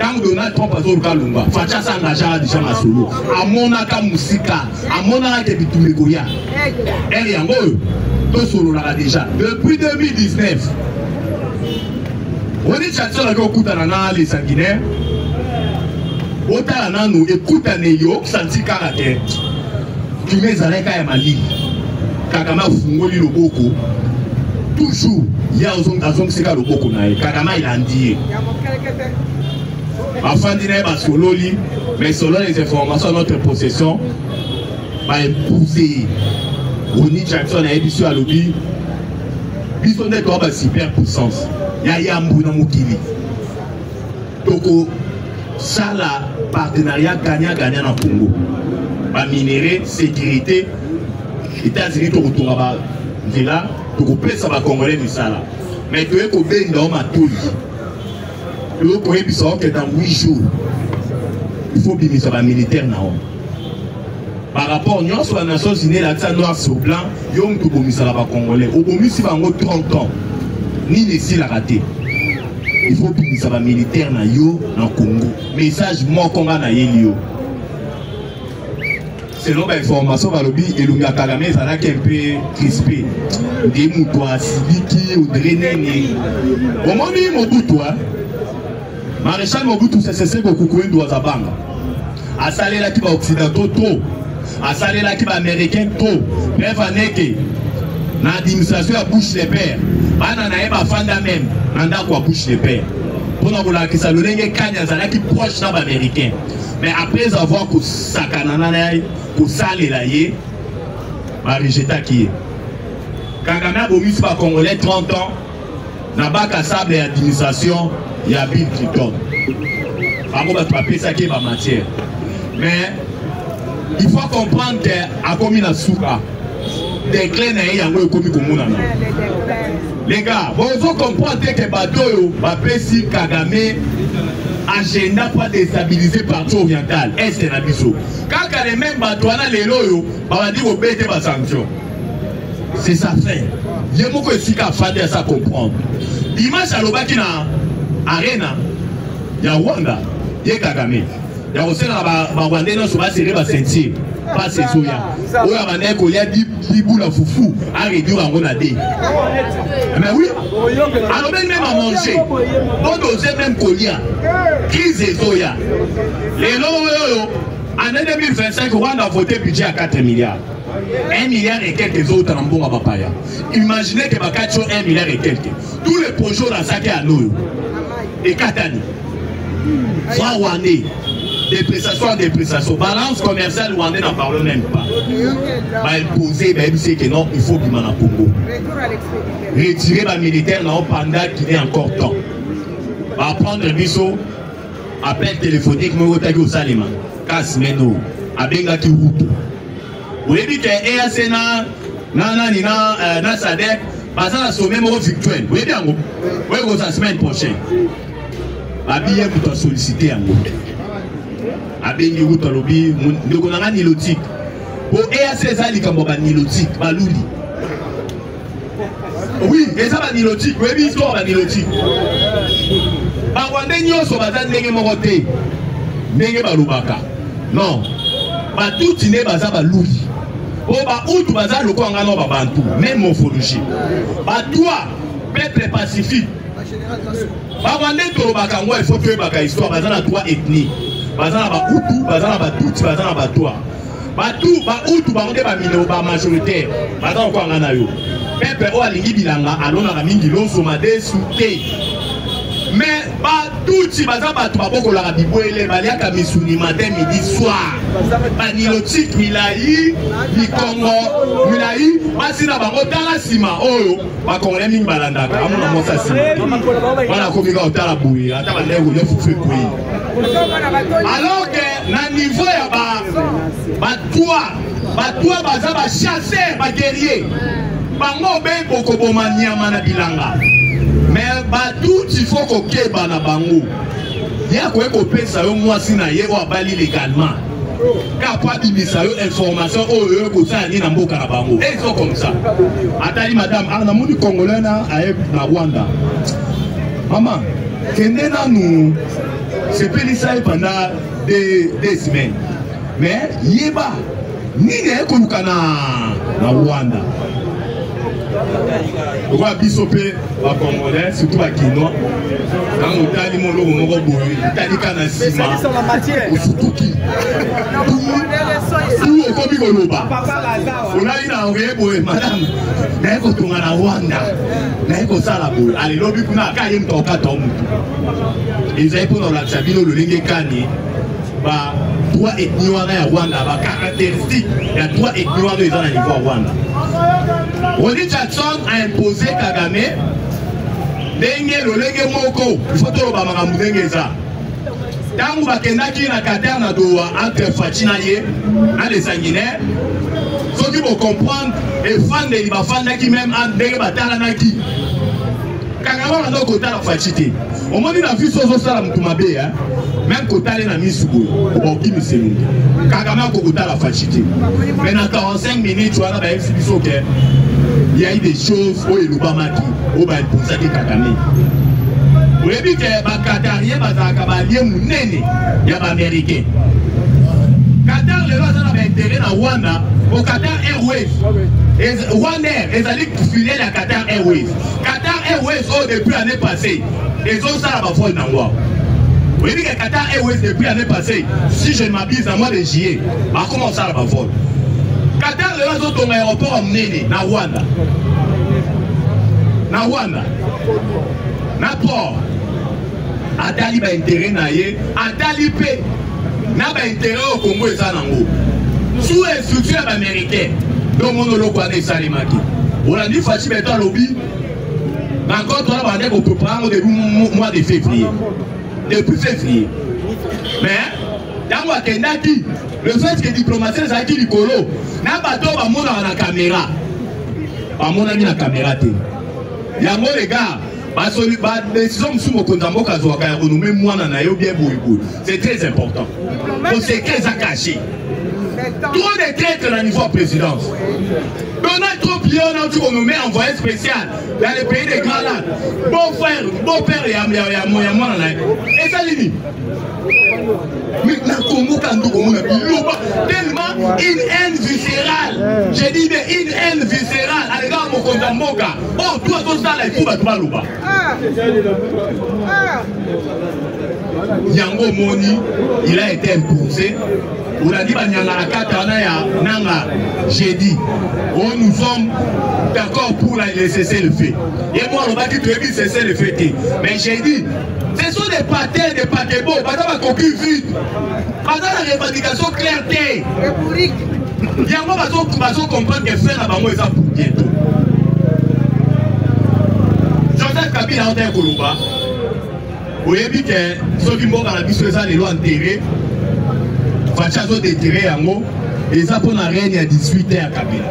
quand Donald Trump a dit Kalumba Facha s'engagea déjà ma solo à monaka musika à monaka ke bitumekoya elle yango to solo là déjà depuis 2019 Ronnie Jackson a kokutana na les sanguinaires otala nanu ekutane yo santi karate kimeza leka ya malili kaka mafungoli loboko toujours il y a Ozong Seka Loboko Nae, Kagama il a dit. Enfin, mais selon les informations de notre possession, va épouser Ronnie Jackson et Ebissu Alobi. Ils sont des superpuissance. Il y a Yambouna Moukili. Donc, ça, là, partenariat gagnant-gagnant dans le Congo. Minerai, sécurité, États-Unis, tu retournes là, tu peux ça va Congolais de ça là. Mais tu es au bien dans ma touille. Le premier épisode que dans 8 jours, il faut que ça va militaire na homme. Par rapport aux Nations Unies, là, ça noir sur blanc, yom tu bomis ça va Congolais. Au bomis si va 30 ans, ni les si la raté. Il faut que ça va militaire na yo dans Congo. Message moi Congo na yo. Selon l'information, et le Kagame, ça a un peu crispé. Des moutons, Siliki, ou Drenene. Au moment où Mobutu, Maréchal Mobutu, c'est ce que vous pouvez doit abandonner. À saler là qui va occidentaux, trop. À saler là qui va américain, trop. Bref, Aneke, dans l'administration à bouche les pères. Banana pas fanda même, nanda quoi bouche les pères. Pour nous voir que ça le nègre Kanya, ça qui proche d'un américain. Mais après avoir que ça cananaï, que ça les laïe, Marie-Jeta qui est. Kagame a bomis par Congolais 30 ans, n'a pas qu'à sable et administration, il y a Bill Clinton. Par contre, tu peux ça qui est ma matière. Mais il faut comprendre qu'à commis la souka, des clés n'a rien à commis comme on. Les gars, il faut comprendre que Badoyo, Bapesi, Kagame, agenda pas déstabilisé partout oriental, est et Nabiso. Quand les mêmes Batouana, les loyaux, on va dire au BT ma sanction. C'est ça fait. Il y a beaucoup de filles qui ont ça comprendre. Dimanche à l'Obaki na Arena, il y a Rwanda, il y a Kagame. Il y a aussi la Rwanda dans ce série va sentir. Pas ces soya. Où il y a 10 boules à foufou à réduire en Rwandais. Mais oui, alors même à manger, on doit même colia, crise et soya. Les loyaux, en 2025, Rwanda a voté budget à 4 milliards. 1 milliard et quelques autres en bon à Bapaya. Imaginez que Bakacho 1 milliard et quelques. Tous les projets dans ça qui est à nous. Et Katani. Soit Rwandais. Dépréciation. Balance commerciale Rwandais n'en parle même pas. Il posait, il sait que non, il faut qu'il m'en a Congo. Retirer les militaires pendant qu'il est encore temps. Apprendre le biseau, appel téléphonique, mais au Salima. Kasmeno, Abenga Kiruto. Vous avez dit que EAC na SADC, parce que sommet virtuel. Vous avez dit oui, la semaine prochaine. Abiyé pour solliciter un mot. Abiyé pour lobby, nous avons un nilotique. Pour EAC, ça dit qu'on a un nilotique, Balouli. Oui, et ça va nilotique. Vous avez dit histoire de nilotique. Rwandais n'y a pas de moroté. N'est pas Lubaka. Non. Tout n'est pas Balouli. Où tu vas le quoi en Bantu, même morphologie. Toi, peuple pacifique. Il faut tuer la histoire, parce qu'il y a 3 ethnies. Parce qu'il y a Hutu, parce qu'il y a Tutsi, parce qu'il y a toi. Hutu, parce qu'il y a majoritaire. Parce qu'il y a peuple ou alingi bilanga, allons à la mingi l'onsomade souté. Mais Tutsi, parce qu'il y a Bibouele, Baliaka Misuni, matin, midi, soir. Banilotique, Milaï, Mikongo, Milaï, Masina Bango, Talasima, Oyo, Bakongolais Ming Balandaka, Amon Amosa Sima. Voilà comment il y a la bouille, attends, il y a un fouffé bouille. Alors que, dans le niveau, il y a Baza, chasseur, guerrier. Bango, ben, Bokoboma, Niamana Bilanga. Mais tout il faut qu'on ait na bango. Il y a quoi qu'on paye ça moi si na yé ou abali légalement. Car pas d'imisa information au eux que ça ni na mboka na bango. Et ils sont comme ça. Atali madame, na moni congolais na aye na Rwanda. Maman, kende na nous c'est payé ça pendant des semaines. Mais yeba ni ne ko na Rwanda. Pourquoi bisopé va congolais, surtout à Kinois, dans le tali mon logo mon robot, tali canasima, ou surtout qui, tout au comique au loba. On a une envoyé pour madame, n'a pas ton à Rwanda, n'a pas ça la boule. Allez, l'objet qu'on a quand même ton caton. Ils avaient pour la Sabino le lingue cani, bah trois ethnies à Rwanda, bah caractéristiques, il y a trois ethnies dans le niveau Rwanda. Ronnie Jackson a imposé Kagame Denge le lenge moko il faut tout ba makambu ndenge za tangu bakendaki na Qatar na Doha entre Fatina ye na les sanguinaires ceux qui vont comprendre et fan de bafandaki même en ndenge batalanaki Kagame na kota la Fatite au moment il a vu sozo sala mutu mabe hein même kotale na misugo oki miselungi Kagame ko kota la Fatite mais dans 45 minutes tu as ba exhibition que il y a eu des choses où il Obama qui au bas pour ça que Kagame. Vous avez vu que les Qatarien il y a des Américains. Qatar les gens ont intérêt à Rwanda au Qatar Airways. Rwanda ils allaient filer la Qatar Airways. Qatar Airways depuis l'année passée ils ont ça la folle dans moi. Vous avez vu que Qatar Airways depuis l'année passée si je ne m'abuse à mois de juillet a commencé à la folle. Qatar les gens ont un aéroport emmené na Rwanda. Na Rwanda. Na port. Atali ba intérêt na ye, atali pe. Na ba intérêt au Congo et ça nango. Sous instruction américaine. Donc mon loko ane salimaki. On a dit Fachi beto lobby. Encore toi là on peut prendre depuis mois de février. Depuis février. Mais dans wa kendaki le fait que diplomatie ça qui likolo na bato ba mona na caméra ba mona ni na caméra te yango les gars ba soli ba décision musumo konzambo kazo ka renommé mwana na yo bien boyiko c'est très important pour secret ça caché trop de traîtres à niveau présidence Donald Trump on a dû renommer envoyé spécial dans les pays des grands lacs beau-père et et ça lui dit mais la Congo tellement une haine viscérale. J'ai dit mais une haine viscérale. Allez gars mon Konzamboka. Oh toi tout ça là il faut battre louba. Yango Moni il a été imposé. On a dit Banyangara Katana ya Nanga. J'ai dit oh nous sommes d'accord pour la cesser le fait. Et moi on va dire que cesser le fait. Mais j'ai dit ce sont des patins, des paquebots, pas de coquille vide, pas de la revendication clarté. Il y a un moment où on comprendre que faire la banque est pour bientôt. Joseph Kabila a été un Koloba. Vous avez vu que ceux qui m'ont dans la bise, les lois enterrées, Fachazo déterré en haut, et ça pour la reine à 18 h à Kabila.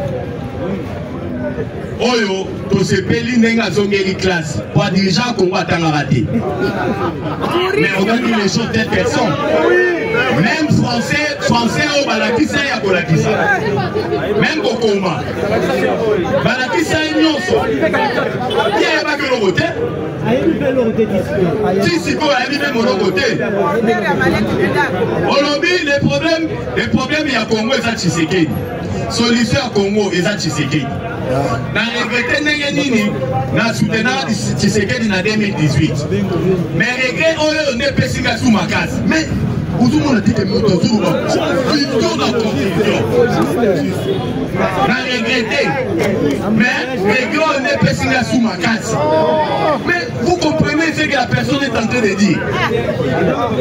Oyo, to se peli nenga zongeli classe. Pour dirigeant Congo attend raté. Mais on va dire les choses telles qu'elles sont. Même français au balakisa ya kolakisa. Même Kokoma. Balakisa nyonso. Il y a pas que le côté. Si si quoi a même mon côté. Aujourd'hui les problèmes il y a Congo et ça Tshisekedi. Solution à Congo et ça Tshisekedi. Na regretté ndenge nini na soutenir Tshisekedi na 2018 mais regret oyo ne pesinga sous ma case mais vous on a dit que nous toujours na confusion na regretté mais regret ne pesinga sous ma case mais vous comprenez ce que la personne est en train de dire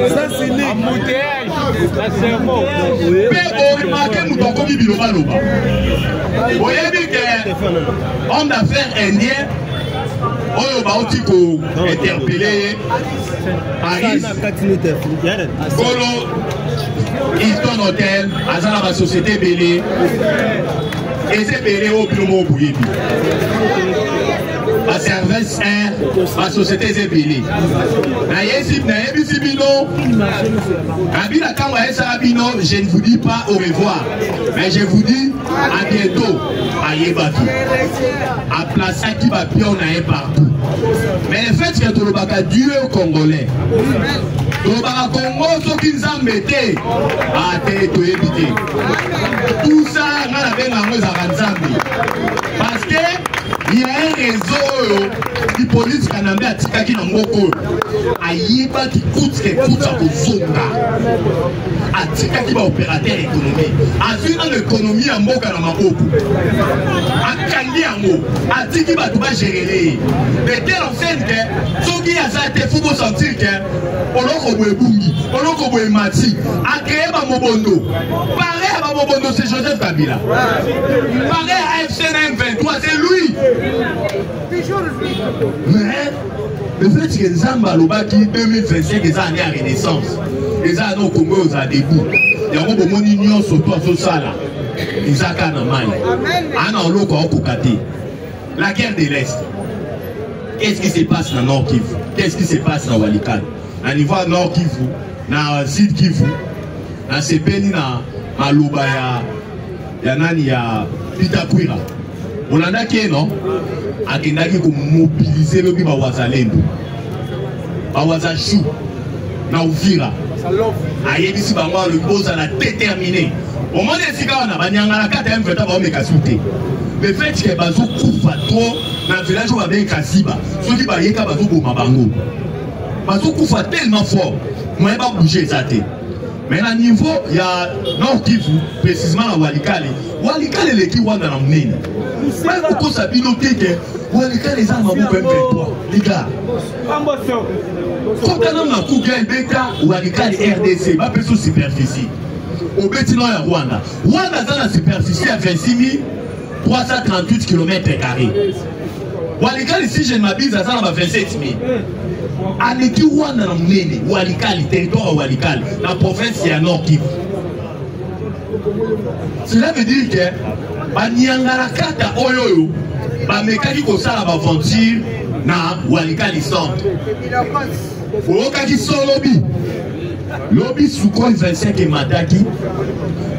ça c'est embouteillage ça c'est bon mais on remarque nous comme biloba loba vous voyez que homme d'affaires indien oyo baoti ko interpeller Paris Golo Hilton Hotel azala ba société belé et c'est belé au plomo buyibi ba service air ba société zebelé na yebisi bino Kabila kangwa esa bino je ne vous dis pas au revoir mais je vous dis à bientôt à Yebatu à placer qui va pion partout mais le fait que tout le baka Dieu congolais tout le baka Congo ceux qui nous ont metté à tête to éviter tout ça on a bien en parce que Il y a un réseau qui police Kanambe a tika na moko. Ayiba qui coûte à Kozonga. A tika qui va opérateur économique. A vu dans l'économie à Moka na Maboko. A Kangi Ango. A tika va tout gérer. Mais tel en fait que ceux qui a ça te faut sentir que Oloko Boebungi, Oloko Boemati, a créé ma Mobondo. Pareil à Mobondo, c'est Joseph Kabila. Pareil à FCN 23, c'est lui. Mais le fait que Zamba Lobaki 2025 est année à Renaissance, les années au Congo aux début, il y a un monde union sur toi sur ça là. Ils ont qu'à la guerre de l'Est. Qu'est-ce qui se passe dans Nord Kivu? Qu'est-ce qui se passe dans Walikale? À niveau Nord Kivu, dans Sud Kivu, dans Sepeni, dans Aluba, il y a Pitakwira. On en a qui non? A qui n'a qui mobiliser le biba wazalendo. Awazachou. Na Uvira. Aïe ici ba moi le pose à la déterminer. Au moment de ces gars on a banyanga la carte M va me kasouté. Le fait que bazo kufa trop dans le village où va bien kasiba. Ceux qui ba yeka bazo boma bango. Bazo kufa tellement fort. Moi pas bouger ça té. Mais à niveau, il y a Nord Kivu, précisément à Walikale. Walikale est qui wanda na mnene. Mais pourquoi ça binoté que Walikale les armes à vous 23 les gars. Quand on a un coup de bêta, Walikale RDC, pas plus sous superficie. Au bétino à Rwanda. Rwanda dans la superficie à 26 338 km². Walikale si je ne m'abuse, ça va 27 000. Aleki Rwanda na mnene Walikale territoire Walikale la province ya Nord Kivu. Cela veut dire que banyangala kata oyoyo ba mekaki ko sala ba aventure na Walikale centre. Oka ki solobi lobi Sukhoi 25 et Mataki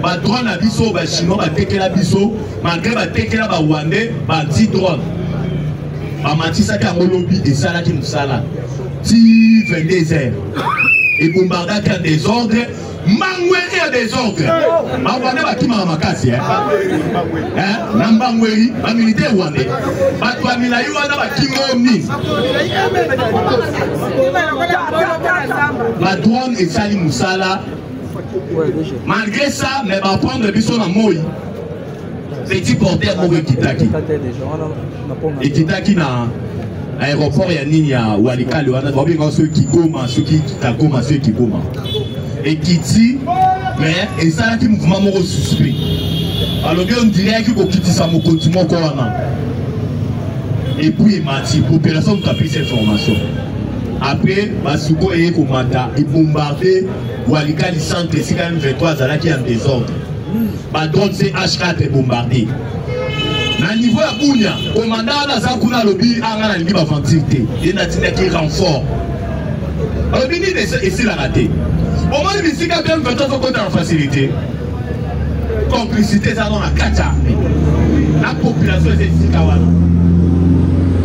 ba drone na biso ba chinois ba tekela biso malgré ba tekela ba Rwandais ba ti drone ba matisa ka lobi et sala ki musala. Si 22 heures et bombarda qui a des ordres, Mangweri a des ordres. Mangweri va qui m'a makasi Nambangweri, ma militaire rwandais. Batwa Milayu va qui m'omni. La douane et Sali Moussala. Malgré ça, mais va prendre le bison à Moï. Petit porteur Moï Kitaki. Et Kitaki n'a. Aéroport ya nini ya Walikale wana babinga ceux qui goma ceux qui takoma ceux qui goma et kiti mais et ça qui mouvement moko suspect alors bien on dirait qu'il faut quitter ça mon continent ko wana et puis mati population tapis cette information après basuko et komanda et bombarder Walikale centre c'est quand même 23 zala qui en désordre ba drone c'est H4 bombardé. Na niveau ya Bunya, commandant na zakuna lobi anga na liba ventilité, et na tina qui renfort. Lobi ni essayer la rater. Au moins les musiques bien 20 ans côté en facilité. Complicité ça dans la kacha. La population est ici kawana.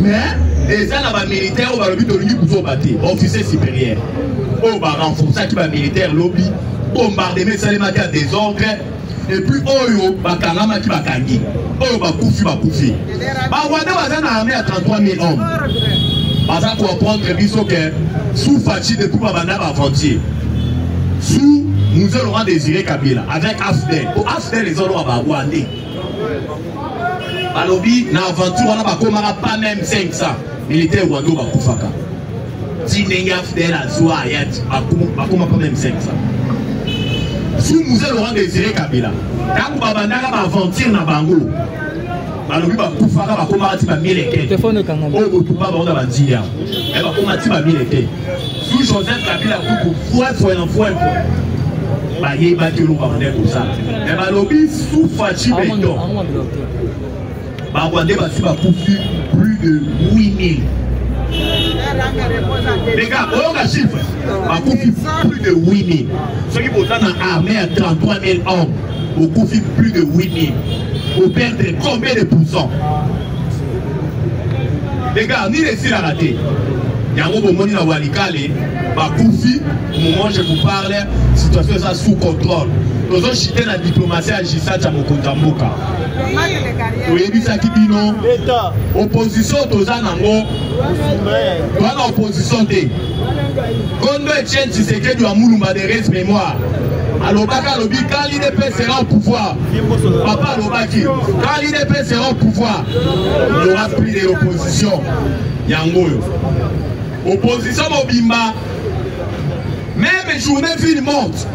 Mais les gens là militaires au lobi de lui pour battre, officier supérieur. Au ba renforcer qui va militaire lobby, bombarder mais ça les mettre à désordre. Et puis oyo bakangama qui bakangi oyo bakufi Rwanda baza na armée à 33 000 hommes baza ko prendre biso que sous Fachi depuis babanda ba frontier sous nous Laurent Désiré Kabila avec AFDEL pour AFDEL les autres ba Rwandais balobi na aventure wana bakomaka pas même 500 militaires Rwanda bakufaka tinenga AFDEL azwa ayati bakoma pas même 500 sous nous Laurent Désiré Kabila quand babandaka ba aventure na bango balobi bakufaka bakoma ati ba mileke oyo botupa bango na bandia et bakoma ati ba mileke sous Joseph Kabila kuku fois ba yeba ke lo babandaka ko ça et balobi sous Fachi Beton ba Rwandais basi bakufi plus de 8000. Les gars, on a chiffre. Bakufi plus de 8000. Ceux qui sont en armée à 33 000 hommes, Bakufi plus de 8000. Vous perdez combien de pourcents? Les gars, ni les la raté. yango bomoni na Walikale bakufi moment je vous parle situation ça sous contrôle tozo chiter na diplomatie à Gisacha mokonza mboka oyebisaki bino opposition toza nango wana opposition te Kondo Etienne Tshisekedi wa Mulumba de res mémoire alobaka alobi quand l'IDP sera au pouvoir papa alobaki quand l'IDP sera au pouvoir il y aura plus de l'opposition yango opposition mobimba même journée ville morte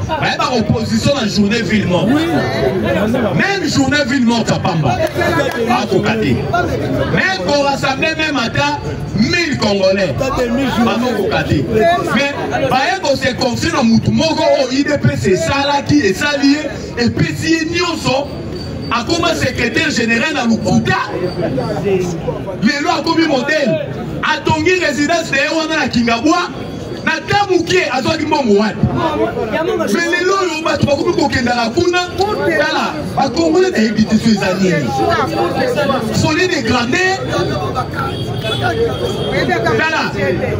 opposition la journée ville morte même journée ville morte à Pamba même pour rassembler même à 1000 Congolais mais on se confie dans Moutoumoko IDP c'est ça là qui est salié et puis si nous a comme secrétaire général à Lukuta les lois comme modèle a Tongi résidence de Ewana na Kingabwa na tamuke azwaki mbongo wapi mais les lois bato bakomi kokenda la kuna tala bakongole na ebitiso ezali folie de grandeur tala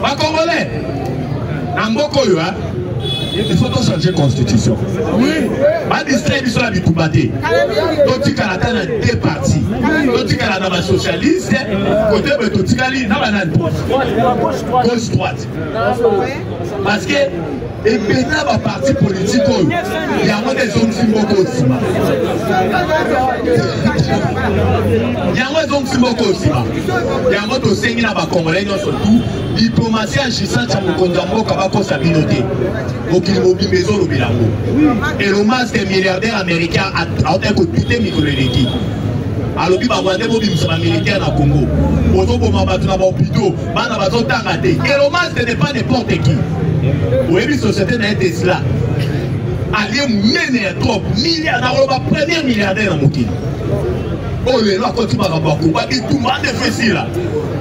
bakongole na mboka oyo il faut changer la constitution. Pas distraire sur la bitoubate. Donc tu as la deux partis. Donc tu as la socialiste, côté de Totikali, gauche droite. Parce que et maintenant les partis politiques, il y a des zones symboliques aussi. Il y a des zones symboliques aussi. Il y a des zones qui Congolais surtout diplomatie agissante à Mokondambo Kabako Sabinoté. Et le masque des milliardaires américains a été coupé micro-électrique. Alors, il y a des militaires au Congo. Et le masque n'est pas n'importe qui. Oui, la société n'a été cela. Allez, mener trop milliardaires, le premier milliardaire dans le monde. Oh, les lois continuent à avoir et tout le monde est fait là.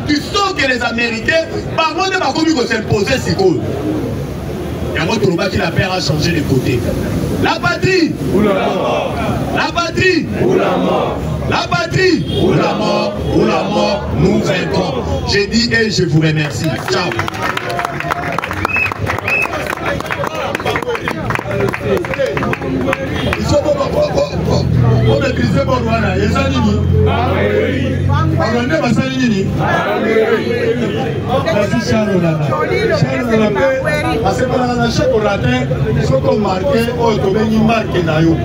Tu sens que les Américains, par contre, ils vont s'imposer si cool. Il y a un autre qui la paix a changé de côté. La patrie ou la mort. La patrie ou la mort. La patrie ou la mort. Ou la mort, nous vaincrons. J'ai dit et je vous remercie. Ciao. Il faut on maîtriser Borwana. Et ça, Nini merci Charles Olana. Charles Olana, parce que pendant chaque orateur, il faut qu'on marque au domaine marque nayo.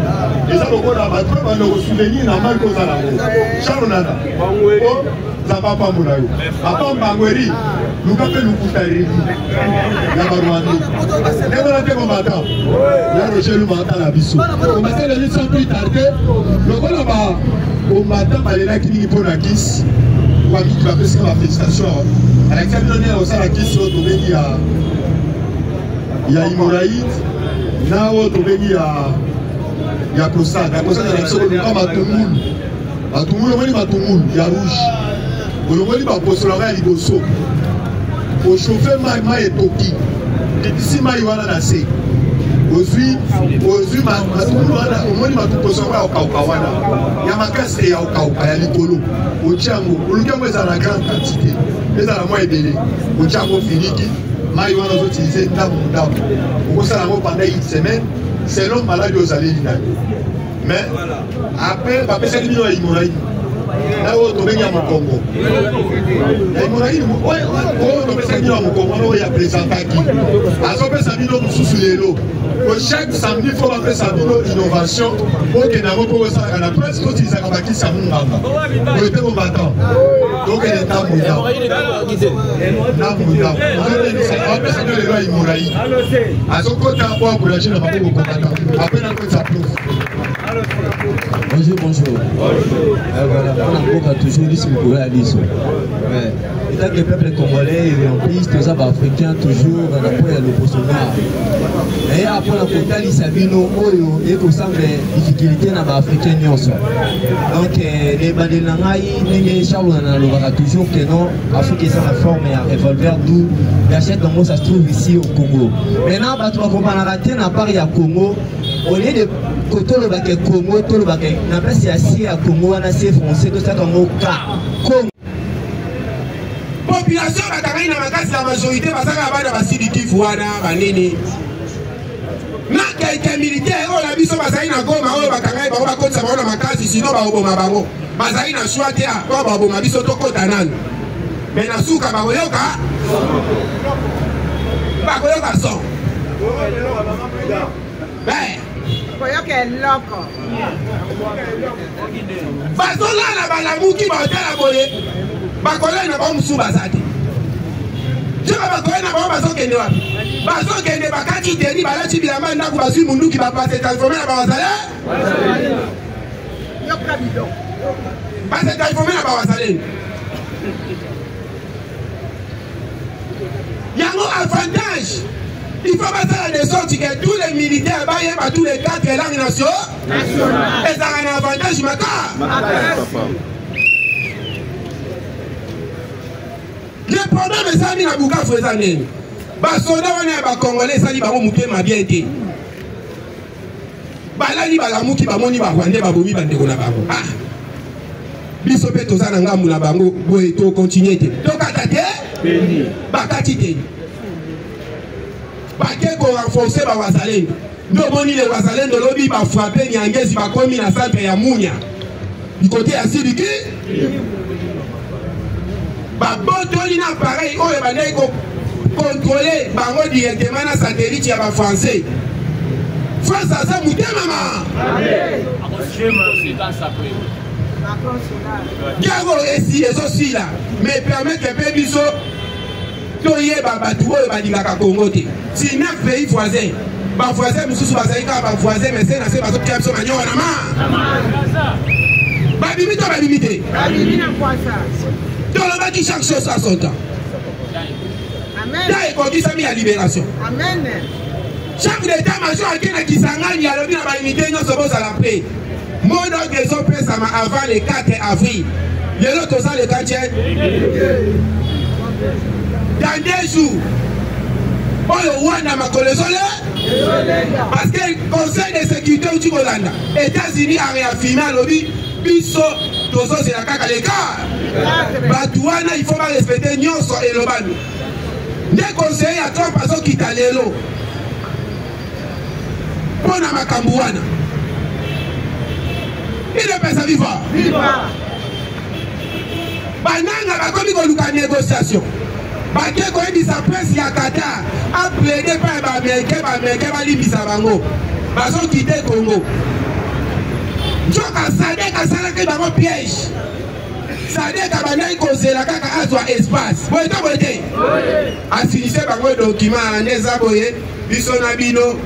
Et ça, on va battre dans le souvenir dans marque aux alamos. Charles Olana, oh, ça va pas moulayo. Après Bangweri, nous capons nous coutari. La Barwani. Et voilà que mon matin, la Rochelle matin la biso. On matin les gens sont plus tardés. Le gars là-bas, au matin, il y a qui pour la kiss. Qui va faire ma félicitation. Avec cette donnée, on s'est la kiss au domaine il y a Imoraïd. Là, au domaine il y a Prosad. La Prosad, il y a comme à Toumoul. À Toumoul, on va Toumoul, il y a rouge. On va poser la liboso. Au chauffeur, Maïma et Toki. Ici, Maïma a assez. Aujourd'hui, on m'a tout posé au Kaukawana. Il y a ma casse et au Kauka, il y a l'Ikolo. Au Tchango, le Tchango est à la grande quantité. Mais à la moitié délai. Au Tchango finiki, Maïwana a utilisé d'âme. Au Salamo pendant une semaine, c'est l'homme malade aux allées. Mais après, c'est le milieu à Imoraï. Là où on est à Mokongo. Imoraï, on a présenté qui. À son peu, ça dit non, sous les lots. Chaque samedi, il faut appeler ça innovation. Pour que nous puissions faire la presse, nous utilisons la bâtisse à Mungamba. Nous étions au matin. Donc, il est à Mungamba. Après, ça donne les lois Imoraï. À son côté, à boire pour la chaîne, on va vous combattre. Après, on peut s'applaudir. Bonjour, bonjour. Voilà, on a toujours dit ce qu'on a dit. Tant que le peuple congolais est en piste, tous les Africains toujours dans l'opposition. Et après, on a fait Sabino, il y a des difficultés dans les Africains. Donc, les Badelangaï, les Charles, on a toujours que non, Afrique est en forme et un revolver d'où l'achète dans ça se trouve ici au Congo. Maintenant, on va combattre à part il Congo. Au lieu de côté le Congo, tout le baquet, n'a pas si assis à Congo, on a assez français, tout ça comme au cas. population batakai na makasi la majorité basaka bana basidi kifu wana banini na quelques militaires oyo na biso bazali na Goma oyo bakangai bango bakotisa bango na makasi sino baoboma bango bazali na choix te po baboma biso tokota nani me na suka bakoyoka son koyoka eloko bazolala balamuki baotala boye bakolai na bango mosusu baza te joka bakolai na bango bazokende wapi bazokende bakati teni balati bilamba ndako bazwi munduki bapase transforme na bawazale base transforme na bawazaleni yango avantage il faut passer de sorte que tous les militaires baillent tous les 4 langues nationales et ça a un avantage le problème est ça na buka fezane ba soda wana ba congolais sali ba mutema bien te balali balamuki bamoni ba rwandais babomi bandeko na bango ah biso pe toza na ngambu na bango boye to continuer te to kata te bakati te bake ko renforcer ba wazalendo ndo boni le wazalendo lobi ba frapper nyangezi ba komi na centre ya Munya du côté ya Sidiki ba botoli na pareil oyo bandai ko contrôler bango directement na satellite ya ba français France asa mutema ma Diago esi ezosi là mais permet que pe biso toyeba batu oyo balingaka Congo te si 9 pays voisins ba voisins mususu bazali ka ba voisins mais c'est na se bazo kia biso manyo na ma ba bimite babimi na kwasa toloba ki chaque chose à son temps amen dai ko kisami ya libération amen chaque état-major akena kisangani alobi na ba unité nyonso bozala paix mon ordre des hommes pèsama avant le 4 avril lelo toza le 4 dans 2 jours oyo wana makolo ezole parce que le conseil de sécurité uti kolanda États-Unis a réaffirmé alobi biso tozozela kaka leka batu wana il faut ba respecter nyonso elobani nde conseiller ya Trump azokita lelo mpona makambo wana il est pesa viva bananga bakomi koluka négociation bake koyebisa presse ya Qatar aplaide pa baaméricain balimbisa bango bazokite Congo nzoka Sadek asalaki bango piège Sadek abandaki kozela kaka azwa espace boye to boye te asilise bango document nde eza boye biso na bino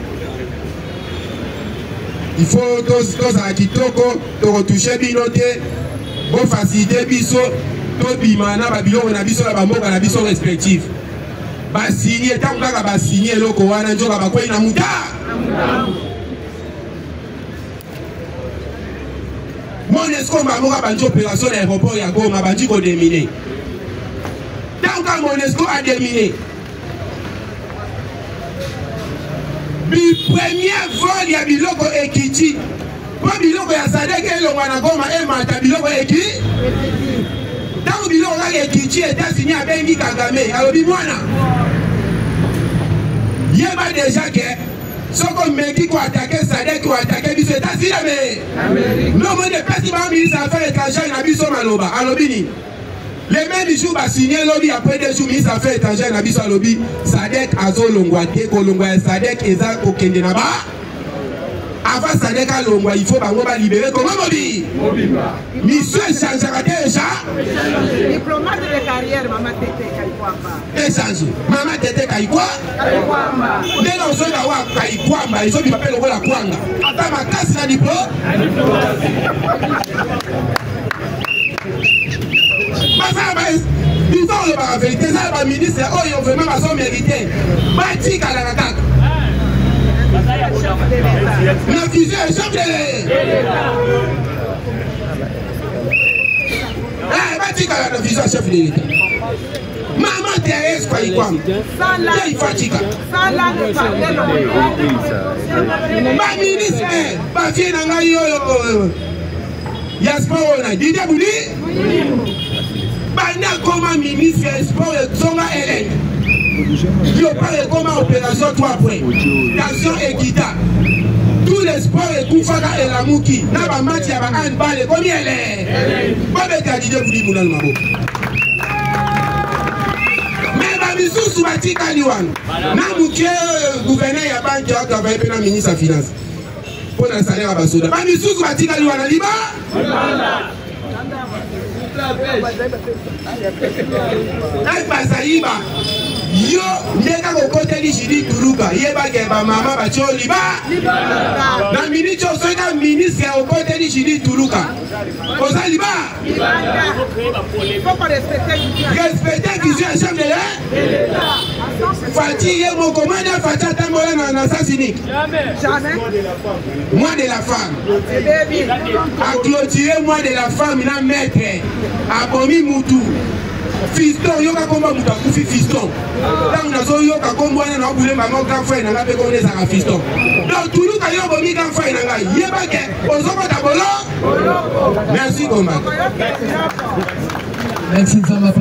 il faut tozala kitoko tokotouche bino te bofacilite biso tobima na babiloko na biso na bamboka na biso respectif basigné ntango kaka basigné eloko wana nzoka bakwei na muta Monesco mamoka banji opération na aéroport ya Goma banji kodemine ntango kaka Monesco ademine bi premier vol ya biloko ekiti po biloko ya Sadek elongwa na Goma emata biloko eki tango biloko kaka ekiti États-Unis abengi Kagame alobi mwana yeba déjà ke soko meki ko attaquer Sadek ko attaquer biso États-Unis mais non moi de pesi ba ministre affaires étrangères na biso maloba alobi ni les mêmes jours ba signé lobby après 2 jours ministre affaires étrangères na biso alobi Sadek azolongwa te ko longwa Sadek eza ko kende na ba avant Sadek alongwa il faut bango ba libérer comment mobi monsieur changera déjà diplomate de carrière mama tete Kaikwamba échange mama tete Kaikwamba ndenge osoka wa Kaikwamba ezobi papel okola kwanga ata makasi na diplôme il faut le vérité ça va ministre oyo vraiment baso mérité batika la kaka na fusion chef de l'État batika la fusion chef de l'État maman Thérèse Kaikwamba il fatika ba ministre ba fie na ngai oyo Yaspa ona Didier Bouli banda koma ministre ya sport ezonga elenge yo pale koma opération 3 points tension équitable tous les sports ekufaka elamuki na bamatch ya bahandball ekomi ele babeta dide vudi munana maboko mais bamisusu batikali wana na muke gouverneur ya banque atravaille mpe na ministre ya finance mpo na salaire ya basoda bamisusu batikali wana liba bazayiba yo ndeka kokoteli jidi tuluka yebake bamama batyo liba na miniti osoka ministre ya okoteli jidi tuluka oza liba respecte vision ya chef de l'État fati ye mokomani afati atambola na sens unique moi de la femme a clôturé moi de la femme na maître abomi mutu fiston yoka komba mutu akufi fiston ntango nazoyoka kombo wana na obule bango grand frère na nga mpe kombo ezaka fiston donc tuluka yo bomi grand frère na ngai yebake ozokota bolo merci komba merci Nzamba.